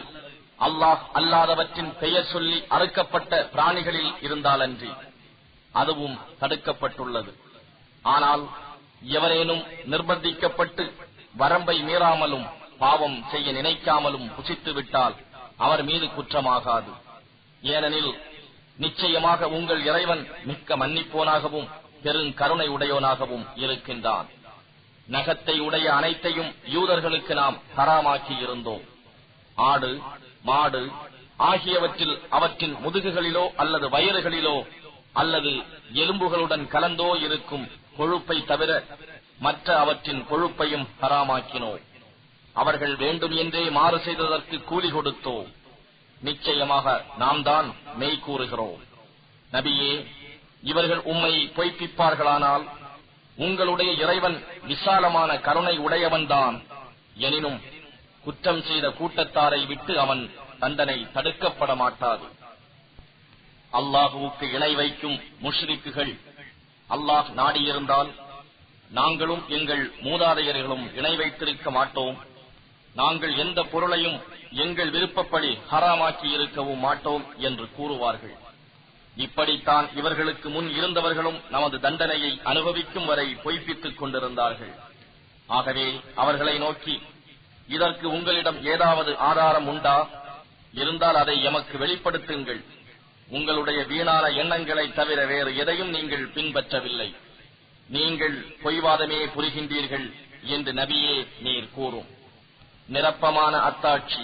அல்லாஹ் அல்லாதவற்றின் பெயர் சொல்லி அறுக்கப்பட்ட பிராணிகளில் இருந்தாலன்றி அதுவும் தடுக்கப்பட்டுள்ளது. ஆனால் எவரேனும் நிர்பந்திக்கப்பட்டு வரம்பை மீறாமலும் பாவம் செய்ய நினைக்காமலும் புசித்துவிட்டால் அவர் மீது குற்றமாகாது. ஏனெனில் நிச்சயமாக உங்கள் இறைவன் மிக்க மன்னிப்போனாகவும் பெருங்கருணை உடையோனாகவும் இருக்கின்றான். நகத்தை உடைய அனைத்தையும் யூதர்களுக்கு நாம் ஹராமாக்கி இருந்தோம். ஆடு, மாடு ஆகியவற்றில் அவற்றின் முதுகுகளிலோ அல்லது வயிறுகளிலோ அல்லது எலும்புகளுடன் கலந்தோ இருக்கும் கொழுப்பை தவிர மற்ற அவற்றின் கொழுப்பையும் ஹராமாக்கினோம். அவர்கள் வேண்டும் என்றே மாறு செய்ததற்கு கூலி கொடுத்தோம். நிச்சயமாக நாம் தான் மெய் கூறுகிறோம். நபியே, இவர்கள் உம்மை பொய்ப்பிப்பார்களானால் உங்களுடைய இறைவன் விசாலமான கருணை உடையவன்தான். எனினும் குற்றம் செய்த கூட்டத்தாரை விட்டு அவன் தண்டனை தடுக்கப்பட மாட்டாது. அல்லாஹுவுக்கு இணை வைக்கும் முஷ்ரிக்குகள் அல்லாஹ் நாடியிருந்தால் நாங்களும் எங்கள் மூதாதையர்களும் இணை வைத்திருக்க மாட்டோம். நாங்கள் எந்த பொருளையும் எங்கள் விருப்பப்படி ஹராமாக்கி இருக்கவும் மாட்டோம் என்று கூறுவார்கள். இப்படித்தான் இவர்களுக்கு முன் இருந்தவர்களும் நமது தண்டனையை அனுபவிக்கும் வரை பொய்ப்பித்துக் கொண்டிருந்தார்கள். ஆகவே அவர்களை நோக்கி, இதற்கு உங்களிடம் ஏதாவது ஆதாரம் உண்டா? இருந்தால் அதை எமக்கு வெளிப்படுத்துங்கள். உங்களுடைய வீணான எண்ணங்களை தவிர வேறு எதையும் நீங்கள் பின்பற்றவில்லை. நீங்கள் பொய்வாதமே புரிகின்றீர்கள் என்று நபியே நீர் கூறும். நிரப்பமான அத்தாட்சி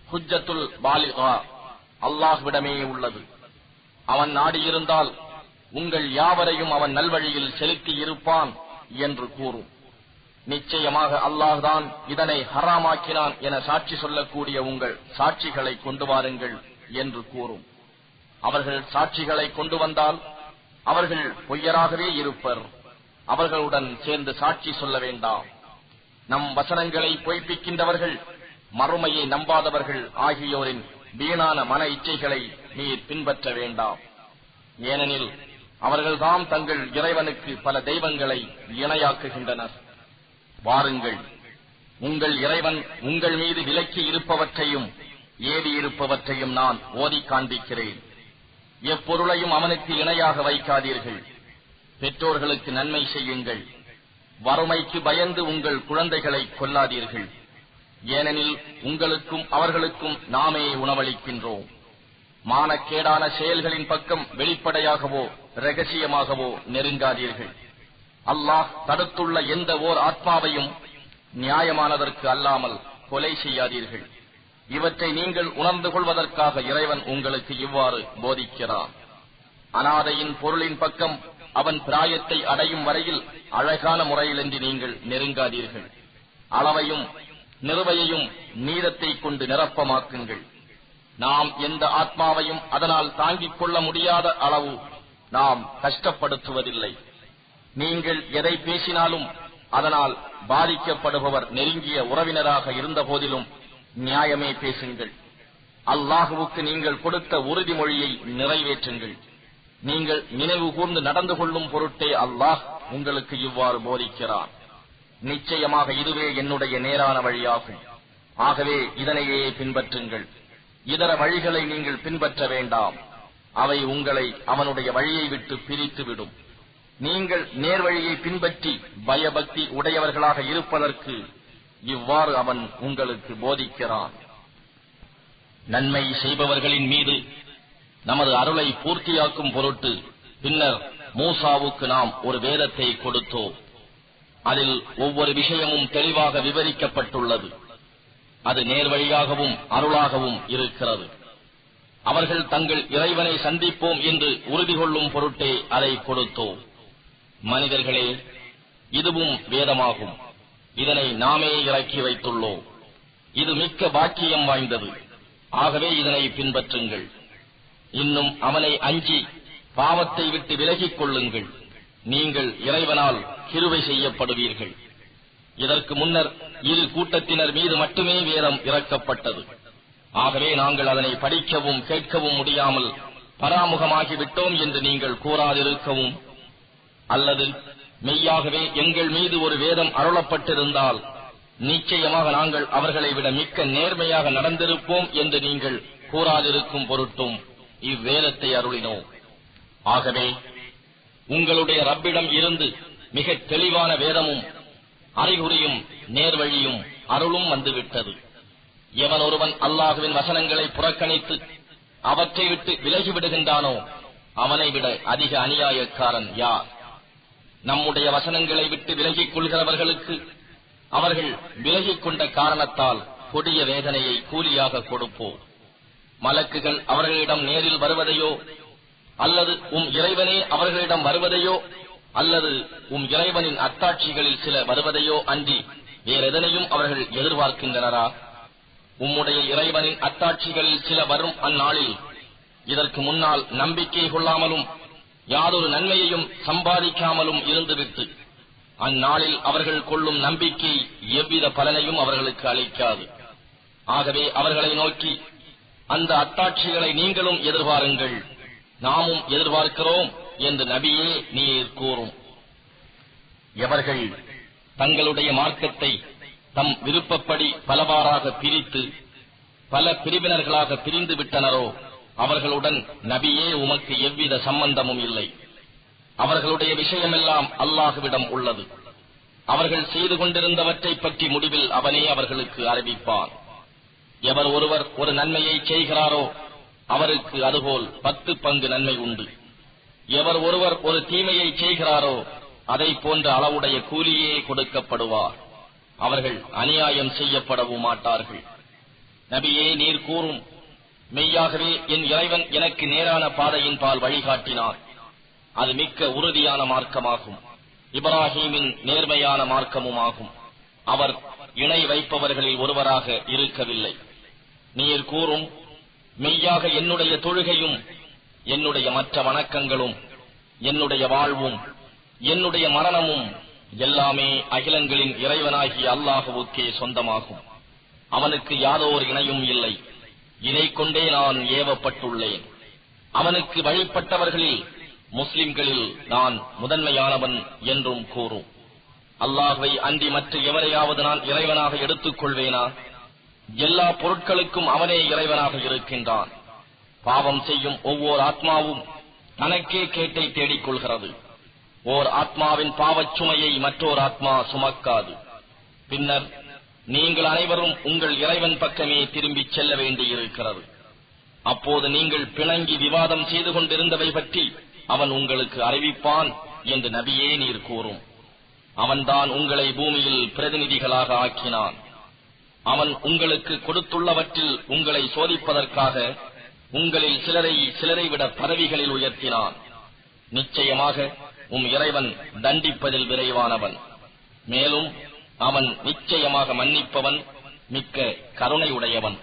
ஹுஜ்ஜத்துல் பாலிகா அல்லாஹ்விடமே உள்ளது. அவன் நாடியிருந்தால் உங்கள் யாவரையும் அவன் நல்வழியில் செலுத்தி இருப்பான் என்று கூறும். நிச்சயமாக அல்லாஹ்தான் இதனை ஹராமாக்கினான் என சாட்சி சொல்லக்கூடிய உங்கள் சாட்சிகளை கொண்டு வாருங்கள் என்று கூறும். அவர்கள் சாட்சிகளை கொண்டு வந்தால் அவர்கள் பொய்யராகவே இருப்பர். அவர்களுடன் சேர்ந்து சாட்சி சொல்ல வேண்டாம். நம் வசனங்களை பொய்ப்பிக்கின்றவர்கள், மறுமையை நம்பாதவர்கள் ஆகியோரின் வீணான மன இச்சைகளை நீர் பின்பற்ற வேண்டாம். ஏனெனில் அவர்கள்தாம் தங்கள் இறைவனுக்கு பல தெய்வங்களை இணையாக்குகின்றனர். வாருங்கள், உங்கள் இறைவன் உங்கள் மீது விலக்கி இருப்பவற்றையும் ஏவி இருப்பவற்றையும் நான் ஓதி காண்பிக்கிறேன். எப்பொருளையும் அவனுக்கு இணையாக வைக்காதீர்கள். பெற்றோர்களுக்கு நன்மை செய்யுங்கள். வறுமைக்கு பயந்து உங்கள் குழந்தைகளை கொல்லாதீர்கள். ஏனெனில் உங்களுக்கும் அவர்களுக்கும் நாமே உணவளிக்கின்றோம். மானக்கேடான செயல்களின் பக்கம் வெளிப்படையாகவோ இரகசியமாகவோ நெருங்காதீர்கள். அல்லாஹ் தடுத்துள்ள எந்த ஓர் ஆத்மாவையும் நியாயமானதற்கு அல்லாமல் கொலை செய்யாதீர்கள். இவற்றை நீங்கள் உணர்ந்து கொள்வதற்காக இறைவன் உங்களுக்கு இவ்வாறு போதிக்கிறார். அனாதையின் பொருளின் பக்கம் அவன் பிராயத்தை அடையும் வரையில் அழகான முறையிலின்றி நீங்கள் நெருங்காதீர்கள். அளவையும் நிறுவையையும் நீதத்தை கொண்டு நிரப்பமாக்குங்கள். நாம் எந்த ஆத்மாவையும் அதனால் தாங்கிக் கொள்ள முடியாத அளவு நாம் கஷ்டப்படுத்துவதில்லை. நீங்கள் எதை பேசினாலும் அதனால் பாதிக்கப்படுபவர் நெருங்கிய உறவினராக இருந்த போதிலும் நியாயமே பேசுங்கள். அல்லாஹுவுக்கு நீங்கள் கொடுத்த உறுதிமொழியை நிறைவேற்றுங்கள். நீங்கள் நினைவு கூர்ந்து நடந்து கொள்ளும் பொருட்டே அல்லாஹ் உங்களுக்கு இவ்வாறு போதிக்கிறான். நிச்சயமாக இதுவே என்னுடைய நேரான வழியாகும். ஆகவே இதனையே பின்பற்றுங்கள். இதர வழிகளை நீங்கள் பின்பற்ற வேண்டாம். அவை உங்களை அவனுடைய வழியை விட்டு பிரித்துவிடும். நீங்கள் நேர்வழியை பின்பற்றி பயபக்தி உடையவர்களாக இருப்பதற்கு இவ்வாறு அவன் உங்களுக்கு போதிக்கிறான். நன்மை செய்பவர்களின் மீது நமது அருளை பூர்த்தியாக்கும் பொருட்டு பின்னர் மூசாவுக்கு நாம் ஒரு வேதத்தை கொடுத்தோம். அதில் ஒவ்வொரு விஷயமும் தெளிவாக விவரிக்கப்பட்டுள்ளது. அது நேர்வழியாகவும் அருளாகவும் இருக்கிறது. அவர்கள் தங்கள் இறைவனை சந்திப்போம் என்று உறுதி கொள்ளும் பொருட்டே அதை கொடுத்தோம். மனிதர்களே, இதுவும் வேதமாகும். இதனை நாமே இறக்கி வைத்துள்ளோம். இது மிக்க பாக்கியம் வாய்ந்தது. ஆகவே இதனை பின்பற்றுங்கள். இன்னும் அவனை அஞ்சி பாவத்தை விட்டு விலகிக் கொள்ளுங்கள். நீங்கள் இறைவனால் கிருபை செய்யப்படுவீர்கள். இதற்கு முன்னர் இரு கூட்டத்தினர் மீது மட்டுமே வேதம் இறக்கப்பட்டது. ஆகவே நாங்கள் அதனை படிக்கவும் கேட்கவும் முடியாமல் பராமுகமாகிவிட்டோம் என்று நீங்கள் கூறாதிருக்கவும், அல்லது மெய்யாகவே எங்கள் மீது ஒரு வேதம் அருளப்பட்டிருந்தால் நிச்சயமாக நாங்கள் அவர்களை விட மிக்க நேர்மையாக நடந்திருப்போம் என்று நீங்கள் கூறாதிருக்கும் பொருட்டும் இவ்வேதத்தை அருளினோம். ஆகவே உங்களுடைய ரப்பிடம் இருந்து மிக தெளிவான வேதமும் அறிகுறியும் நேர்வழியும் அருளும் வந்துவிட்டது. எவன் ஒருவன் அல்லாஹுவின் வசனங்களை புறக்கணித்து அவற்றை விட்டு விலகிவிடுகின்றானோ அவனை விட அதிக அநியாயக்காரன் யார்? நம்முடைய வசனங்களை விட்டு விலகிக் கொள்கிறவர்களுக்கு அவர்கள் விலகிக் கொண்ட காரணத்தால் கொடிய வேதனையை கூலியாக கொடுப்போம். மலக்குகள் அவர்களிடம் நேரில் வருவதையோ, அல்லது இறைவனே அவர்களிடம் வருவதையோ, அல்லது இறைவனின் அத்தாட்சிகளில் சில வருவதையோ அன்றி வேறெதனையும் அவர்கள் எதிர்பார்க்கின்றனரா? உம்முடைய இறைவனின் அத்தாட்சிகளில் சில வரும் அந்நாளில் இதற்கு முன்னால் நம்பிக்கை கொள்ளாமலும் யாதொரு நன்மையையும் சம்பாதிக்காமலும் இருந்துவிட்டு அந்நாளில் அவர்கள் கொள்ளும் நம்பிக்கை எவ்வித பலனையும் அவர்களுக்கு அளிக்காது. ஆகவே அவர்களை நோக்கி, அந்த அத்தாட்சிகளை நீங்களும் எதிர்பாருங்கள், நாமும் எதிர்பார்க்கிறோம் என்று நபியே நீர் கூறும். எவர்கள் தங்களுடைய மார்க்கத்தை தம் விருப்பப்படி பலவாறாக பிரித்து பல பிரிவினர்களாக பிரிந்து விட்டனரோ அவர்களுடன் நபியே உமக்கு எவ்வித சம்பந்தமும் இல்லை. அவர்களுடைய விஷயமெல்லாம் அல்லாஹுவிடம் உள்ளது. அவர்கள் செய்து கொண்டிருந்தவற்றை பற்றி முடிவில் அவனே அவர்களுக்கு அறிவிப்பான். எவர் ஒருவர் ஒரு நன்மையை செய்கிறாரோ அவருக்கு அதுபோல் 10 பங்கு நன்மை உண்டு. எவர் ஒருவர் ஒரு தீமையை செய்கிறாரோ அதை போன்ற அளவுடைய கூலியே கொடுக்கப்படுவார். அவர்கள் அநியாயம் செய்யப்படவும் மாட்டார்கள். நபியே நீர் கூறும், மெய்யாகவே என் இறைவன் எனக்கு நேரான பாதையின் பால் வழிகாட்டினார். அது மிக்க உறுதியான மார்க்கமாகும். இப்ராஹீமின் நேர்மையான மார்க்கமுமாகும். அவர் இணை வைப்பவர்களில் ஒருவராக இருக்கவில்லை. நீர் கூறும், மெய்யாக என்னுடைய தொழுகையும் என்னுடைய மற்ற வணக்கங்களும் என்னுடைய வாழ்வும் என்னுடைய மரணமும் எல்லாமே அகிலங்களின் இறைவனாகிய அல்லாஹுவுக்கே சொந்தமாகும். அவனுக்கு யாதோர் இணையும் இல்லை. இதைக் கொண்டே நான் ஏவப்பட்டுள்ளேன். அவனுக்கு வழிபட்டவர்களில் முஸ்லிம்களில் நான் முதன்மையானவன் என்றும் கூறும். அல்லாஹ்வை அன்றி மற்ற எவரையாவது நான் இறைவனாக எடுத்துக் கொள்வேனா? எல்லா பொருட்களுக்கும் அவனே இறைவனாக இருக்கின்றான். பாவம் செய்யும் ஒவ்வொரு ஆத்மாவும் தனக்கே கேட்டை தேடிக் கொள்கிறது. ஓர் ஆத்மாவின் பாவச் சுமையை மற்றோர் ஆத்மா சுமக்காது. பின்னர் நீங்கள் அனைவரும் உங்கள் இறைவன் பக்கமே திரும்பிச் செல்ல வேண்டியிருக்கிறது. அப்போது நீங்கள் பிணங்கி விவாதம் செய்து கொண்டிருந்தவை பற்றி அவன் உங்களுக்கு அறிவிப்பான் என்று நபியே நீர் கூறும். அவன்தான் உங்களை பூமியில் பிரதிநிதிகளாக ஆக்கினான். அவன் உங்களுக்கு கொடுத்துள்ளவற்றில் உங்களை சோதிப்பதற்காக உங்களில் சிலரை விட பதவிகளில் உயர்த்தினான். நிச்சயமாக இறைவன் தண்டிப்பதில் விரைவானவன். மேலும் அவன் நிச்சயமாக மன்னிப்பவன், மிக்க கருணை உடையவன்.